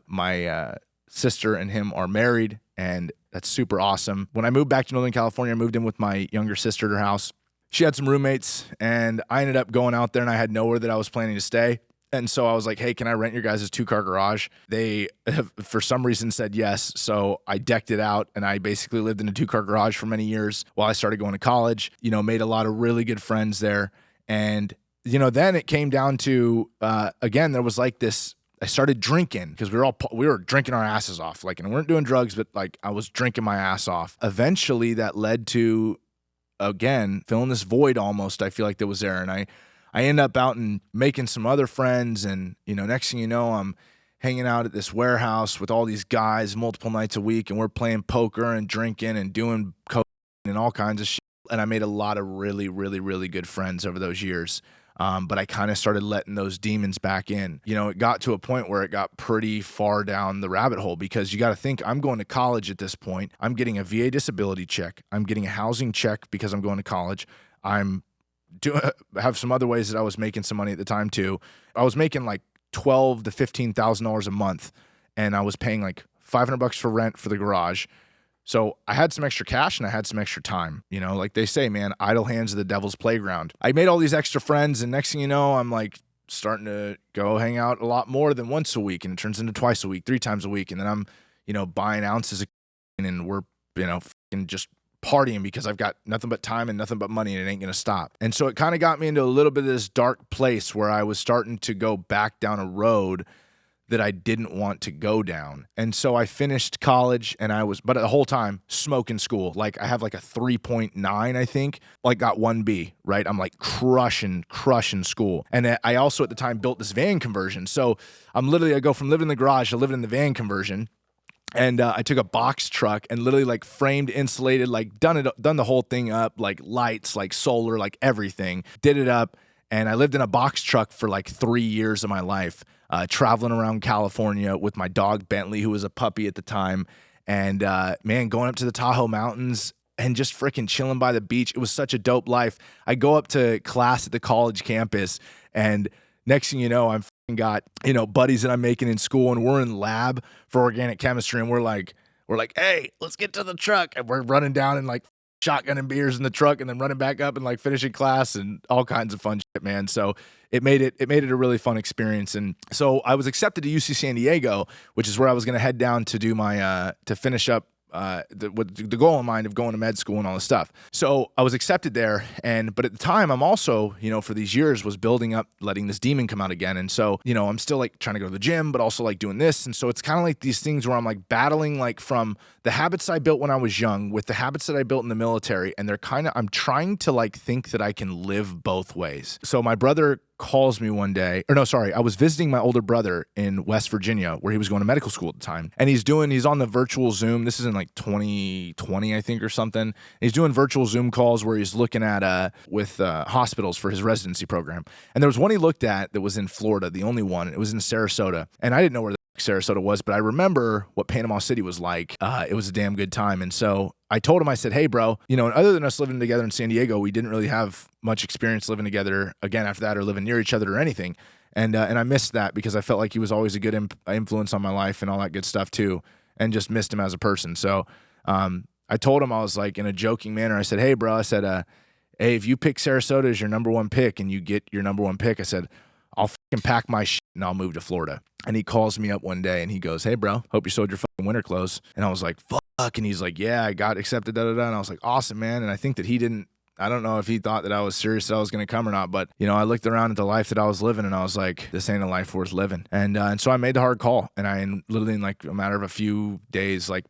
my sister and him are married, and that's super awesome. When I moved back to Northern California, I moved in with my younger sister at her house. She had some roommates, and I ended up going out there, and I had nowhere that I was planning to stay. And so I was like, hey, can I rent your guys' 2-car garage? They, for some reason, said yes. So I decked it out, and I basically lived in a 2-car garage for many years while I started going to college. You know, made a lot of really good friends there. And, you know, then it came down to, again, there was like this, I started drinking because we were drinking our asses off. Like, and we weren't doing drugs, but like I was drinking my ass off. Eventually that led to, again, filling this void almost, I feel like that was there. And I end up out and making some other friends. And, next thing you know, I'm hanging out at this warehouse with all these guys multiple nights a week. And we're playing poker and drinking and doing coke and all kinds of shit. And I made a lot of really, really, really good friends over those years. But I kind of started letting those demons back in. It got to a point where it got pretty far down the rabbit hole, because you got to think, I'm going to college at this point. I'm getting a VA disability check. I'm getting a housing check because I'm going to college. Have some other ways that I was making some money at the time too. I was making like $12,000 to $15,000 a month, and I was paying like $500 for rent for the garage. So I had some extra cash and I had some extra time. Like they say, man, idle hands are the devil's playground. I made all these extra friends, and next thing you know, I'm like starting to go hang out a lot more than once a week, and it turns into twice a week, 3 times a week. And then I'm, buying ounces of and we're, fucking just partying because I've got nothing but time and nothing but money, and it ain't going to stop. And so it kind of got me into a little bit of this dark place where I was starting to go back down a road that I didn't want to go down. And so I finished college, and but the whole time smoking school. Like I have like a 3.9, I think, like got 1B, right? I'm like crushing school. And I also at the time built this van conversion. So I go from living in the garage to living in the van conversion. And I took a box truck and literally like framed, insulated, like done the whole thing up, like lights, like solar, like everything, did it up. And I lived in a box truck for like 3 years of my life, traveling around California with my dog Bentley, who was a puppy at the time. And man, going up to the Tahoe Mountains and just freaking chilling by the beach. It was such a dope life. I go up to class at the college campus, and next thing you know, I'm got, buddies that I'm making in school, and we're in lab for organic chemistry, and we're like, hey, let's get to the truck. And we're running down and like shotgunning beers in the truck, and then running back up and like finishing class and all kinds of fun shit, man. So it made it a really fun experience. And so I was accepted to UC San Diego, which is where I was going to head down to do my, to finish up with the goal in mind of going to med school and all this stuff. So I was accepted there. But at the time, I'm also, for these years was building up, letting this demon come out again. And so, I'm still like trying to go to the gym, but also like doing this. And so it's kind of like these things where I'm like battling, like from the habits I built when I was young with the habits that I built in the military. And I'm trying to like think that I can live both ways. So my brother calls me one day, I was visiting my older brother in West Virginia, where he was going to medical school at the time. And he's on the virtual Zoom. This is in like 2020, I think, or something. He's doing virtual Zoom calls where he's looking at with hospitals for his residency program. And there was one he looked at that was in Florida, the only one. It was in Sarasota. And I didn't know where Sarasota was, but I remember what Panama City was like. It was a damn good time. And so I told him, I said, hey, bro, and other than us living together in San Diego, we didn't really have much experience living together again after that, or living near each other or anything. And I missed that because I felt like he was always a good influence on my life and all that good stuff too, and just missed him as a person. So I told him, I was like, in a joking manner, I said, hey, bro, I said, hey, if you pick Sarasota as your number one pick and you get your number one pick, I said, I'll fucking pack my shit and I'll move to Florida. And he calls me up one day and he goes, hey, bro, hope you sold your fucking winter clothes. And I was like, fuck. And he's like, yeah, I got accepted, da da da. And I was like, awesome, man. And I think that I don't know if he thought that I was serious that I was going to come or not, but I looked around at the life that I was living and I was like, this ain't a life worth living. And so I made the hard call, and I literally in like a matter of a few days, like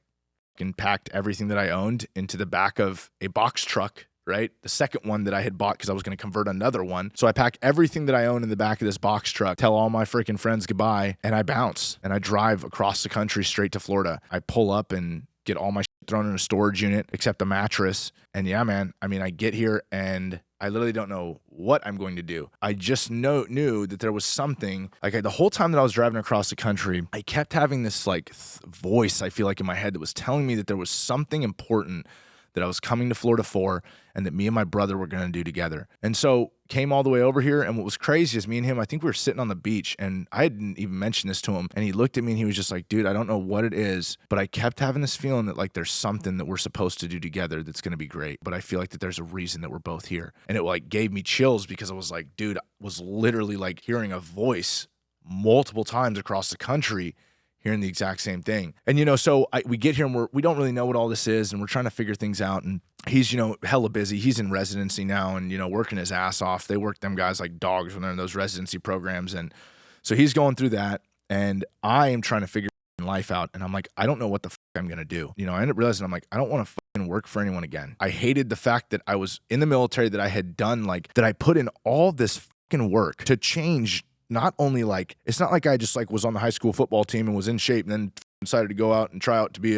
packed everything that I owned into the back of a box truck, right? The second one that I had bought because I was going to convert another one. So I pack everything that I own in the back of this box truck, tell all my freaking friends goodbye, and I bounce and I drive across the country straight to Florida. I pull up and get all my shit thrown in a storage unit except a mattress. And yeah, man, I get here and I literally don't know what I'm going to do. I just knew that there was something, like the whole time that I was driving across the country, I kept having this like voice, I feel like, in my head that was telling me that there was something important that I was coming to Florida for, and that me and my brother were going to do together. And so came all the way over here. And what was crazy is me and him, I think we were sitting on the beach, and I didn't even mention this to him. And he looked at me and he was just like, dude, I don't know what it is, but I kept having this feeling that like there's something that we're supposed to do together that's going to be great. But I feel like that there's a reason that we're both here. And it like gave me chills because I was like, dude, I was literally like hearing a voice multiple times across the country hearing the exact same thing. And, so we get here and we don't really know what all this is, and we're trying to figure things out. And he's, hella busy. He's in residency now and, working his ass off. They work them guys like dogs when they're in those residency programs. And so he's going through that, and I am trying to figure life out. And I'm like, I don't know what the fuck I'm going to do. I end up realizing I'm like, I don't want to fucking work for anyone again. I hated the fact that I was in the military, that I had done that I put in all this fucking work to change. Not only like, it's not like I just like was on the high school football team and was in shape and then decided to go out and try out to be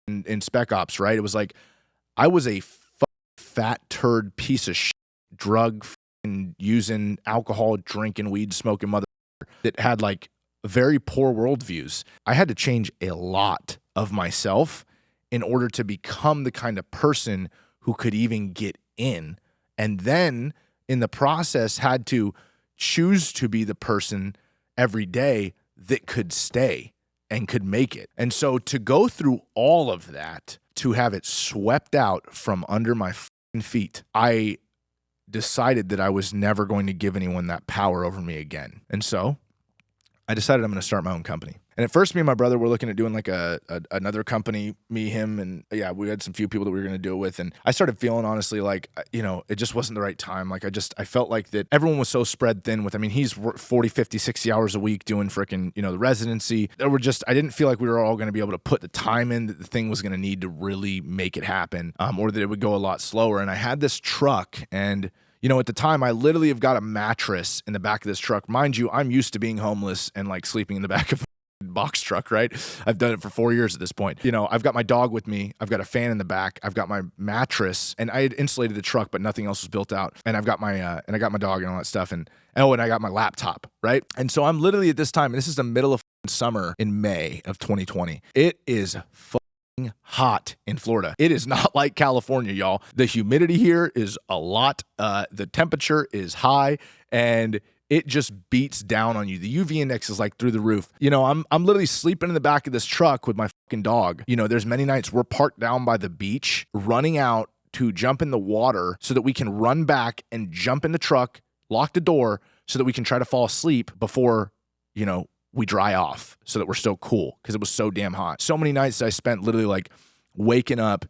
in spec ops, right? It was like, I was a fat turd piece of shit, drug using alcohol, drinking, weed, smoking mother that had like very poor worldviews. I had to change a lot of myself in order to become the kind of person who could even get in. And then in the process had to choose to be the person every day that could stay and could make it. And so to go through all of that, to have it swept out from under my feet, I decided that I was never going to give anyone that power over me again. And so I decided I'm going to start my own company. And at first, me and my brother were looking at doing like another company, me, him, and yeah, we had some few people that we were going to do it with. And I started feeling honestly like, you know, it just wasn't the right time. Like I felt like that everyone was so spread thin with, I mean, he's 40, 50, 60 hours a week doing freaking, you know, the residency. I didn't feel like we were all going to be able to put the time in that the thing was going to need to really make it happen, or that it would go a lot slower. And I had this truck, and you know, at the time, I literally have got a mattress in the back of this truck. Mind you, I'm used to being homeless and like sleeping in the back of a box truck, right? I've done it for 4 years at this point. You know, I've got my dog with me. I've got a fan in the back. I've got my mattress, and I had insulated the truck, but nothing else was built out. And I've got my dog and all that stuff. And I got my laptop, right? And so I'm literally at this time, and this is the middle of summer in May of 2020. It is hot in Florida. It is not like California, y'all. The humidity here is a lot. The temperature is high, and it just beats down on you. The UV index is like through the roof. You know, I'm literally sleeping in the back of this truck with my fucking dog. You know, there's many nights we're parked down by the beach, running out to jump in the water so that we can run back and jump in the truck, lock the door so that we can try to fall asleep before, you know, we dry off so that we're still cool, because it was so damn hot. So many nights that I spent literally like waking up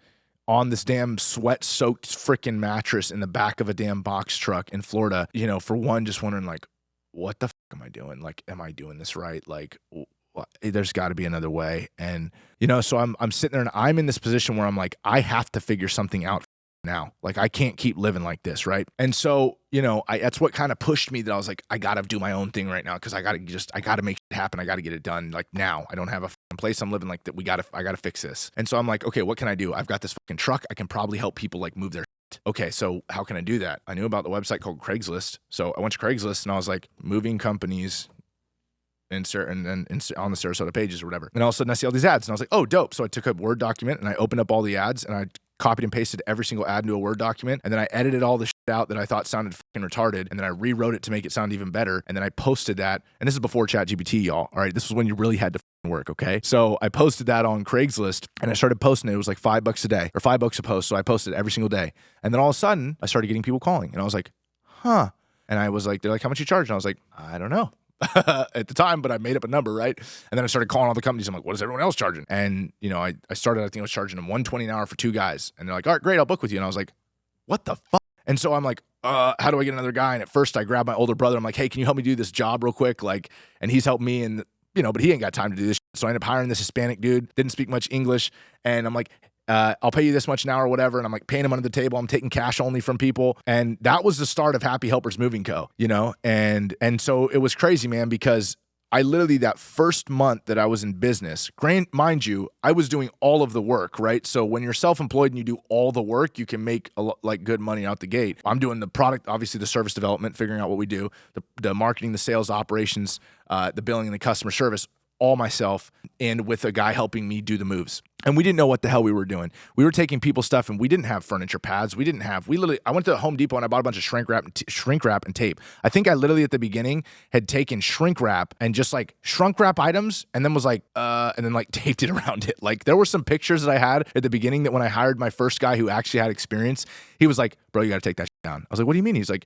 on this damn sweat-soaked freaking mattress in the back of a damn box truck in Florida, you know, for one, just wondering like, what the fuck am I doing? Like, am I doing this right? Like, there's got to be another way. And, you know, so I'm sitting there and I'm in this position where I'm like, I have to figure something out now. Like, I can't keep living like this, right? And so, you know, that's what kind of pushed me, that I was like, I gotta do my own thing right now, because I gotta make it happen. I gotta get it done like now. I don't have a fucking place I'm living like that. I gotta fix this. And so I'm like, okay, what can I do? I've got this fucking truck. I can probably help people like move their shit. Okay, so how can I do that? I knew about the website called Craigslist. So I went to Craigslist and I was like, moving companies, insert on the Sarasota pages or whatever. And all of a sudden I see all these ads and I was like, oh, dope. So I took a Word document and I opened up all the ads and I copied and pasted every single ad into a Word document. And then I edited all the shit out that I thought sounded fucking retarded. And then I rewrote it to make it sound even better. And then I posted that. And this is before ChatGPT, y'all. All right. This was when you really had to work. Okay. So I posted that on Craigslist and I started posting it. It was like $5 a day or $5 a post. So I posted every single day. And then all of a sudden I started getting people calling and I was like, huh. And I was like, they're like, how much you charge? And I was like, I don't know. At the time, but I made up a number, right? And then I started calling all the companies. I'm like, what is everyone else charging? And, you know, I think I was charging them $120 an hour for 2 guys. And they're like, all right, great, I'll book with you. And I was like, what the fuck? And so I'm like, how do I get another guy? And at first I grabbed my older brother. I'm like, hey, can you help me do this job real quick? Like, and he's helped me, and, you know, but he ain't got time to do this shit. So I ended up hiring this Hispanic dude, didn't speak much English. And I'm like, I'll pay you this much an hour or whatever. And I'm like paying him under the table. I'm taking cash only from people. And that was the start of Happy Helpers Moving Co., you know? And so it was crazy, man, because I literally, that first month that I was in business, mind you, I was doing all of the work, right? So when you're self-employed and you do all the work, you can make like good money out the gate. I'm doing the product, obviously the service development, figuring out what we do, the marketing, the sales, operations, the billing, and the customer service, all myself, and with a guy helping me do the moves. And we didn't know what the hell we were doing. We were taking people's stuff, and we didn't have furniture pads. I went to Home Depot and I bought a bunch of shrink wrap and tape. I think I literally at the beginning had taken shrink wrap and just like shrunk wrap items and then was like, and then like taped it around it. Like there were some pictures that I had at the beginning that when I hired my first guy who actually had experience, he was like, bro, you got to take that shit down. I was like, what do you mean? He's like,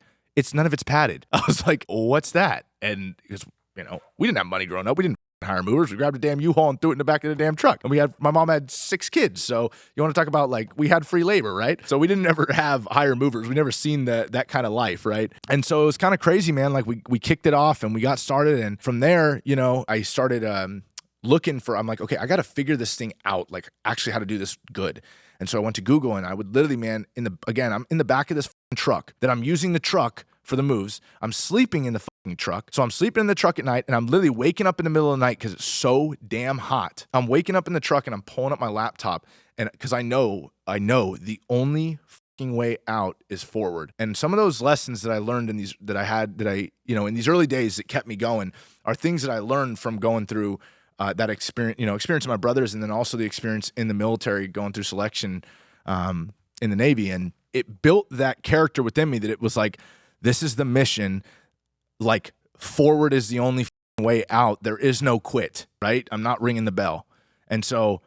none of it's padded. I was like, what's that? And because, you know, we didn't have money growing up. We didn't hire movers. We grabbed a damn U-Haul and threw it in the back of the damn truck. And my mom had 6 kids. So you want to talk about like, we had free labor, right? So we didn't ever have hire movers. We never seen that kind of life, right? And so it was kind of crazy, man. Like we kicked it off and we got started. And from there, you know, I started I'm like, okay, I got to figure this thing out, like actually how to do this good. And so I went to Google and I would literally, man, I'm in the back of this truck that I'm using the truck for the moves. I'm sleeping in the fucking truck. So I'm sleeping in the truck at night, and I'm literally waking up in the middle of the night because it's so damn hot. I'm waking up in the truck and I'm pulling up my laptop, and because I know the only fucking way out is forward. And some of those lessons that I learned in these in these early days that kept me going are things that I learned from going through that experience of my brothers, and then also the experience in the military going through selection in the Navy. And it built that character within me that it was like, this is the mission. Like, forward is the only way out. There is no quit, right? I'm not ringing the bell. And so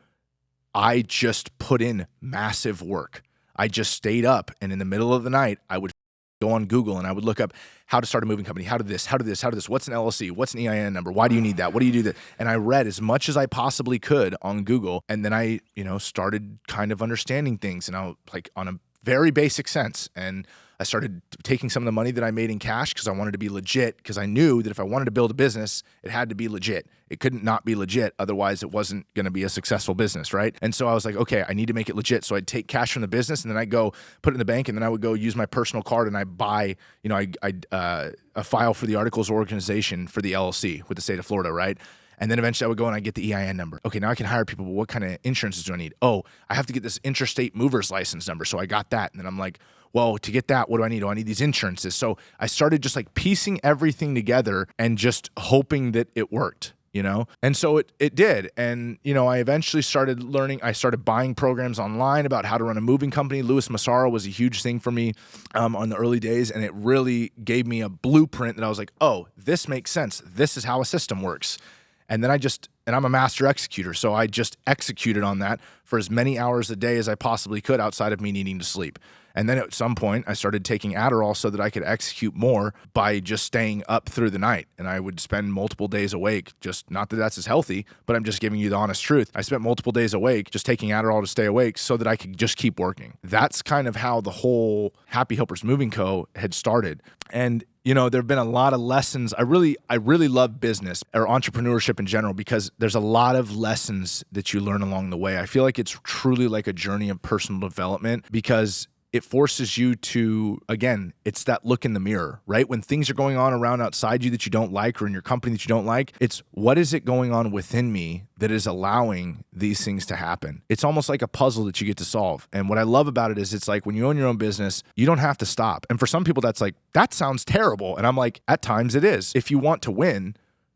I just put in massive work. I just stayed up, and in the middle of the night, I would go on Google and I would look up how to start a moving company, how to this, what's an LLC, what's an EIN number, why do you need that, what do you do that? And I read as much as I possibly could on Google, and then I, started kind of understanding things, and I like on a very basic sense. And I started taking some of the money that I made in cash because I wanted to be legit, because I knew that if I wanted to build a business, it had to be legit. It couldn't not be legit. Otherwise, it wasn't going to be a successful business, right? And so I was like, okay, I need to make it legit. So I'd take cash from the business, and then I'd go put it in the bank, and then I would go use my personal card, and I'd buy, a file for the Articles of Organization for the LLC with the state of Florida, right? And then eventually I would go and I get the EIN number. Okay, now I can hire people, but what kind of insurances do I need? Oh, I have to get this interstate mover's license number. So I got that. And then I'm like, well, to get that, what do I need? Oh, I need these insurances. So I started just like piecing everything together and just hoping that it worked, And so it did. And, I eventually started learning. I started buying programs online about how to run a moving company. Louis Massaro was a huge thing for me on the early days. And it really gave me a blueprint that I was like, oh, this makes sense. This is how a system works. And then I'm a master executor, so I just executed on that for as many hours a day as I possibly could outside of me needing to sleep. And then at some point, I started taking Adderall so that I could execute more by just staying up through the night. And I would spend multiple days awake, just not that that's as healthy, but I'm just giving you the honest truth. I spent multiple days awake just taking Adderall to stay awake so that I could just keep working. That's kind of how the whole Happy Helpers Moving Co. had started. And there have been a lot of lessons. I really love business or entrepreneurship in general because there's a lot of lessons that you learn along the way. I feel like it's truly like a journey of personal development because it forces you to, again, it's that look in the mirror, right? When things are going on around outside you that you don't like or in your company that you don't like, it's what is it going on within me that is allowing these things to happen? It's almost like a puzzle that you get to solve. And what I love about it is it's like when you own your own business, you don't have to stop. And for some people, that's like, that sounds terrible. And I'm like, at times it is. If you want to win,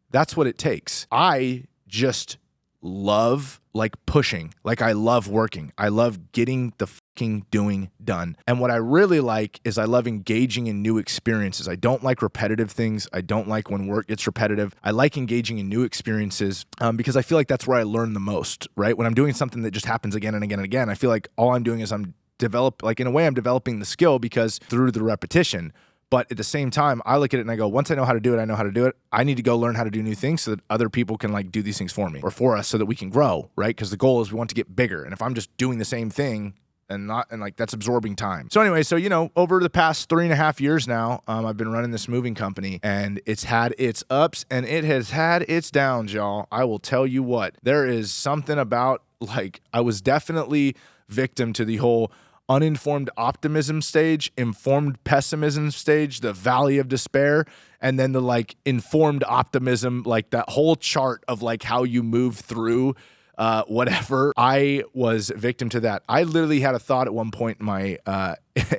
that's what it takes. I just love like pushing. Like I love working. I love getting the fucking doing done. And what I really like is I love engaging in new experiences. I don't like repetitive things. I don't like when work gets repetitive. I like engaging in new experiences because I feel like that's where I learn the most, right? When I'm doing something that just happens again and again and again, I feel like all I'm doing is I'm developing the skill because through the repetition. But at the same time, I look at it and I go, once I know how to do it, I know how to do it. I need to go learn how to do new things so that other people can like do these things for me or for us so that we can grow, right? Because the goal is we want to get bigger. And if I'm just doing the same thing and that's absorbing time. So anyway, over the past 3.5 years now, I've been running this moving company and it's had its ups and it has had its downs, y'all. I will tell you what, there is something about I was definitely victim to the whole uninformed optimism stage, informed pessimism stage, the valley of despair, and then the informed optimism, that whole chart of how you move through whatever. I was victim to that. I literally had a thought at one point in my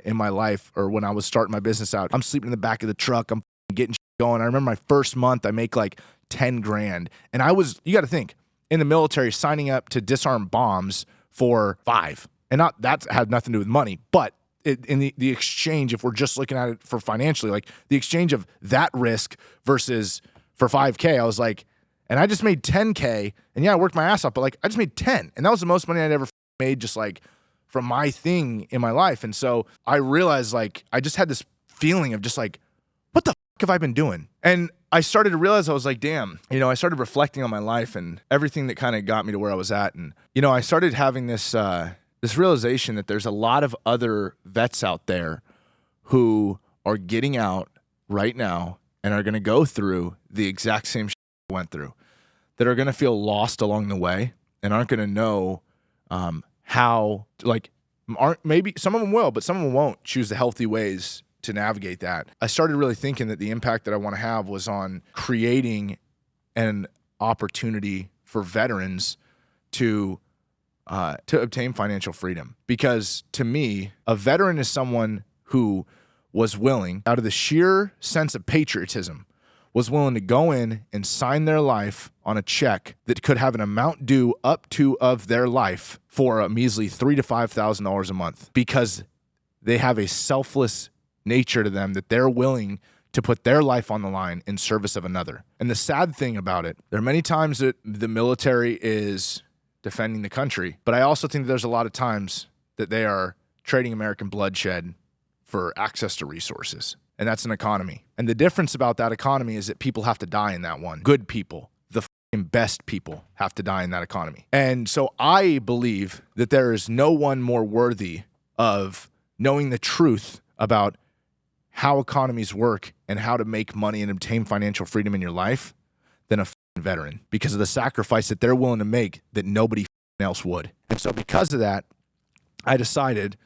in my life, or when I was starting my business out, I'm sleeping in the back of the truck, I'm getting going. I remember my first month, I make 10 grand. And you got to think, in the military, signing up to disarm bombs for $5. And that had nothing to do with money, but in the exchange, if we're just looking at it for financially, the exchange of that risk versus for $5K, I was and I just made $10K, and yeah, I worked my ass off, but I just made 10, and that was the most money I'd ever made just from my thing in my life. And so I realized I just had this feeling of just what the fuck have I been doing? And I started to realize, I was damn, I started reflecting on my life and everything that kind of got me to where I was at. And, I started having this realization that there's a lot of other vets out there who are getting out right now and are going to go through the exact same shit I went through, that are going to feel lost along the way and aren't going to know how, maybe some of them will, but some of them won't choose the healthy ways to navigate that, I started really thinking that the impact that I want to have was on creating an opportunity for veterans to obtain financial freedom. Because to me, a veteran is someone who was willing, out of the sheer sense of patriotism, was willing to go in and sign their life on a check that could have an amount due up to of their life for a measly $3,000 to $5,000 a month, because they have a selfless nature to them that they're willing to put their life on the line in service of another. And the sad thing about it, there are many times that the military is defending the country, but I also think that there's a lot of times that they are trading American bloodshed for access to resources. And that's an economy. And the difference about that economy is that people have to die in that one. Good people, the best people, have to die in that economy. And so I believe that there is no one more worthy of knowing the truth about how economies work and how to make money and obtain financial freedom in your life than a veteran, because of the sacrifice that they're willing to make that nobody else would. And so because of that, I decided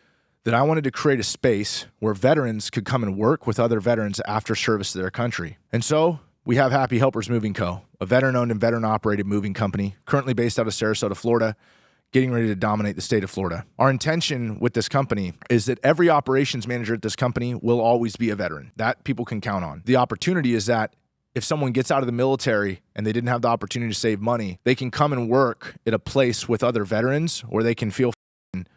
that I wanted to create a space where veterans could come and work with other veterans after service to their country. And so we have Happy Helpers Moving Co., a veteran-owned and veteran-operated moving company, currently based out of Sarasota, Florida, getting ready to dominate the state of Florida. Our intention with this company is that every operations manager at this company will always be a veteran. That people can count on. The opportunity is that if someone gets out of the military and they didn't have the opportunity to save money, they can come and work at a place with other veterans where they can feel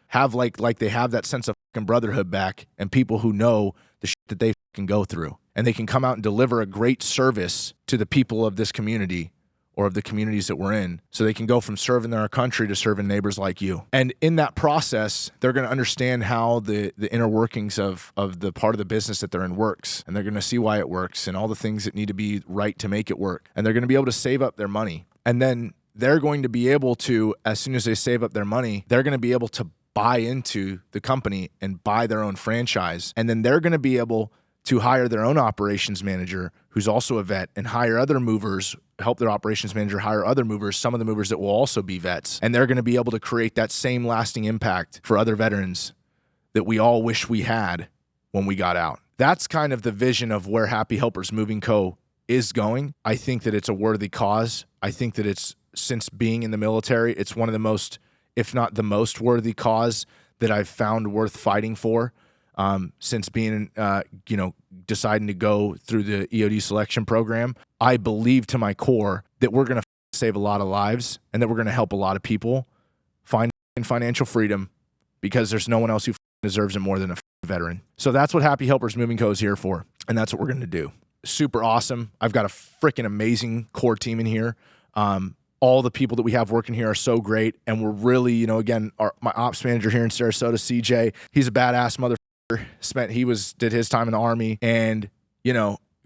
have like they have that sense of brotherhood back, and people who know the shit that they go through, and they can come out and deliver a great service to the people of this community or of the communities that we're in, so they can go from serving their country to serving neighbors like you. And in that process, they're going to understand how the inner workings of the part of the business that they're in works, and they're going to see why it works and all the things that need to be right to make it work. And they're going to be able to save up their money. And then they're going to be able to, as soon as they save up their money, they're going to be able to buy into the company and buy their own franchise. And then they're going to be able to hire their own operations manager who's also a vet, and hire other movers, help their operations manager hire other movers, some of the movers that will also be vets. And they're going to be able to create that same lasting impact for other veterans that we all wish we had when we got out. That's kind of the vision of where Happy Helpers Moving Co. is going. I think that it's a worthy cause. I think that it's, since being in the military, it's one of the most, if not the most worthy cause that I've found worth fighting for. Since being, deciding to go through the EOD selection program, I believe to my core that we're going to save a lot of lives and that we're going to help a lot of people find financial freedom, because there's no one else who deserves it more than a veteran. So that's what Happy Helpers Moving Co. is here for, and that's what we're going to do. Super awesome. I've got a freaking amazing core team in here. All the people that we have working here are so great, and we're really, again, my ops manager here in Sarasota, CJ, he's a badass motherfucker. Did his time in the Army, and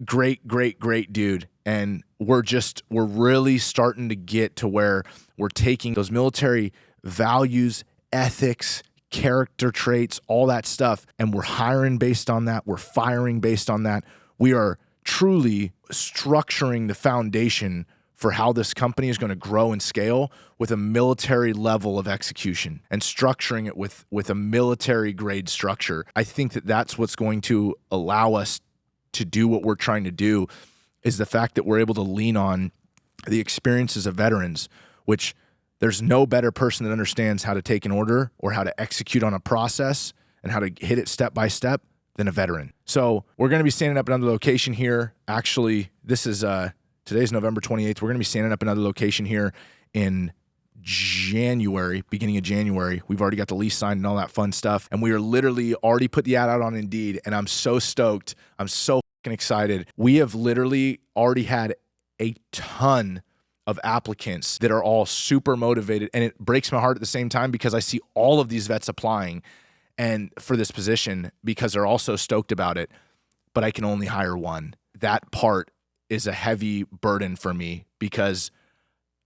great dude. And we're really starting to get to where we're taking those military values, ethics, character traits, all that stuff, and we're hiring based on that. We're firing based on that. We are truly structuring the foundation for how this company is going to grow and scale with a military level of execution, and structuring it with a military grade structure. I think that that's what's going to allow us to do what we're trying to do, is the fact that we're able to lean on the experiences of veterans, which there's no better person that understands how to take an order or how to execute on a process and how to hit it step by step than a veteran. So we're going to be standing up another location here. Actually, this is today's November 28th. We're going to be standing up another location here in January, beginning of January. We've already got the lease signed and all that fun stuff. And we are literally already put the ad out on Indeed. And I'm so stoked. I'm so fucking excited. We have literally already had a ton of applicants that are all super motivated. And it breaks my heart at the same time, because I see all of these vets applying and for this position, because they're all so stoked about it. But I can only hire one. That part is a heavy burden for me, because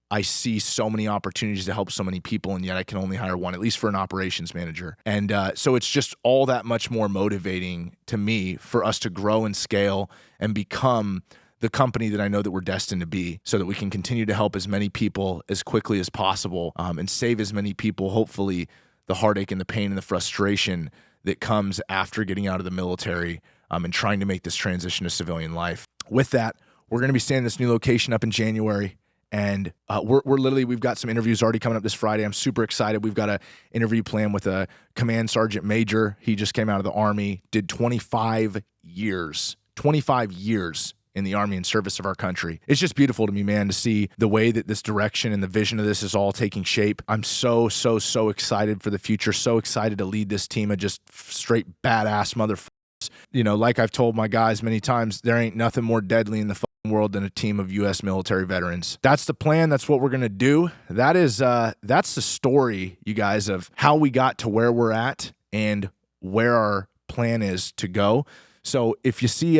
I see so many opportunities to help so many people, and yet I can only hire one, at least for an operations manager. And so it's just all that much more motivating to me for us to grow and scale and become the company that I know that we're destined to be, so that we can continue to help as many people as quickly as possible, and save as many people, hopefully, the heartache and the pain and the frustration that comes after getting out of the military, and trying to make this transition to civilian life. With that, we're going to be staying in this new location up in January. And we've got some interviews already coming up this Friday. I'm super excited. We've got an interview planned with a command sergeant major. He just came out of the Army, did 25 years in the Army in service of our country. It's just beautiful to me, man, to see the way that this direction and the vision of this is all taking shape. I'm so excited for the future. So excited to lead this team of just straight badass motherfuckers. You know, like I've told my guys many times, there ain't nothing more deadly in the world than a team of U.S. military veterans. That's the plan. That's what we're going to do. That's the story, you guys, of how we got to where we're at and where our plan is to go. So if you see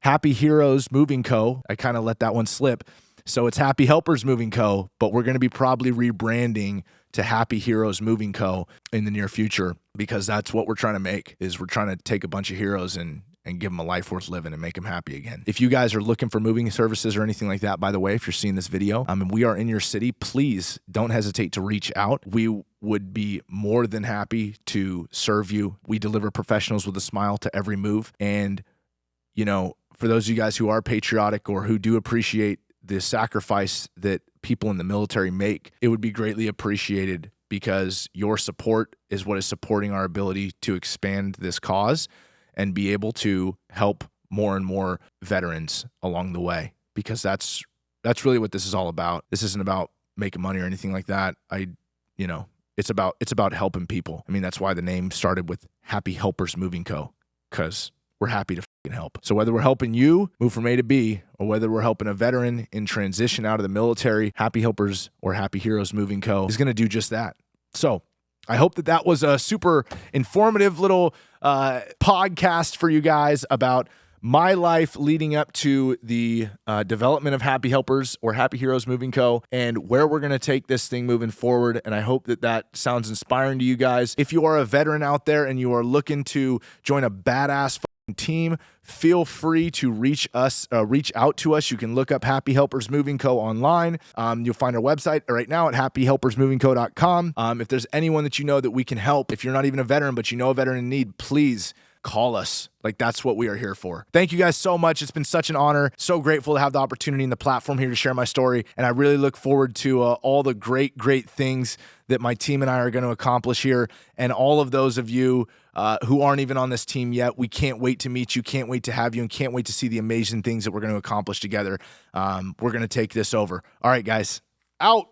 Happy Heroes Moving Co., I kind of let that one slip. So it's Happy Helpers Moving Co., but we're going to be probably rebranding to Happy Heroes Moving Co. in the near future, because that's what we're trying to make, is we're trying to take a bunch of heroes and give them a life worth living and make them happy again. If you guys are looking for moving services or anything like that, by the way, if you're seeing this video, and we are in your city, please don't hesitate to reach out. We would be more than happy to serve you. We deliver professionals with a smile to every move. And, you know, for those of you guys who are patriotic or who do appreciate the sacrifice that people in the military make, it would be greatly appreciated, because your support is what is supporting our ability to expand this cause and be able to help more and more veterans along the way, because that's really what this is all about. This isn't about making money or anything like that. It's about helping people. I mean, that's why the name started with Happy Helpers Moving Co., because we're happy to help. So whether we're helping you move from A to B, or whether we're helping a veteran in transition out of the military, Happy Helpers or Happy Heroes Moving Co. is going to do just that. So I hope that was a super informative little podcast for you guys about my life leading up to the development of Happy Helpers or Happy Heroes Moving Co. and where we're going to take this thing moving forward. And I hope that sounds inspiring to you guys. If you are a veteran out there and you are looking to join a badass team, feel free to reach out to us. You can look up Happy Helpers Moving Co. online. You'll find our website right now at happyhelpersmovingco.com. If there's anyone that you know that we can help, if you're not even a veteran, but you know a veteran in need, please call us. Like, that's what we are here for. Thank you guys so much. It's been such an honor. So grateful to have the opportunity and the platform here to share my story. And I really look forward to all the great things that my team and I are going to accomplish here. And all of those of you who aren't even on this team yet, we can't wait to meet you, can't wait to have you, and can't wait to see the amazing things that we're going to accomplish together. We're going to take this over. All right, guys, out.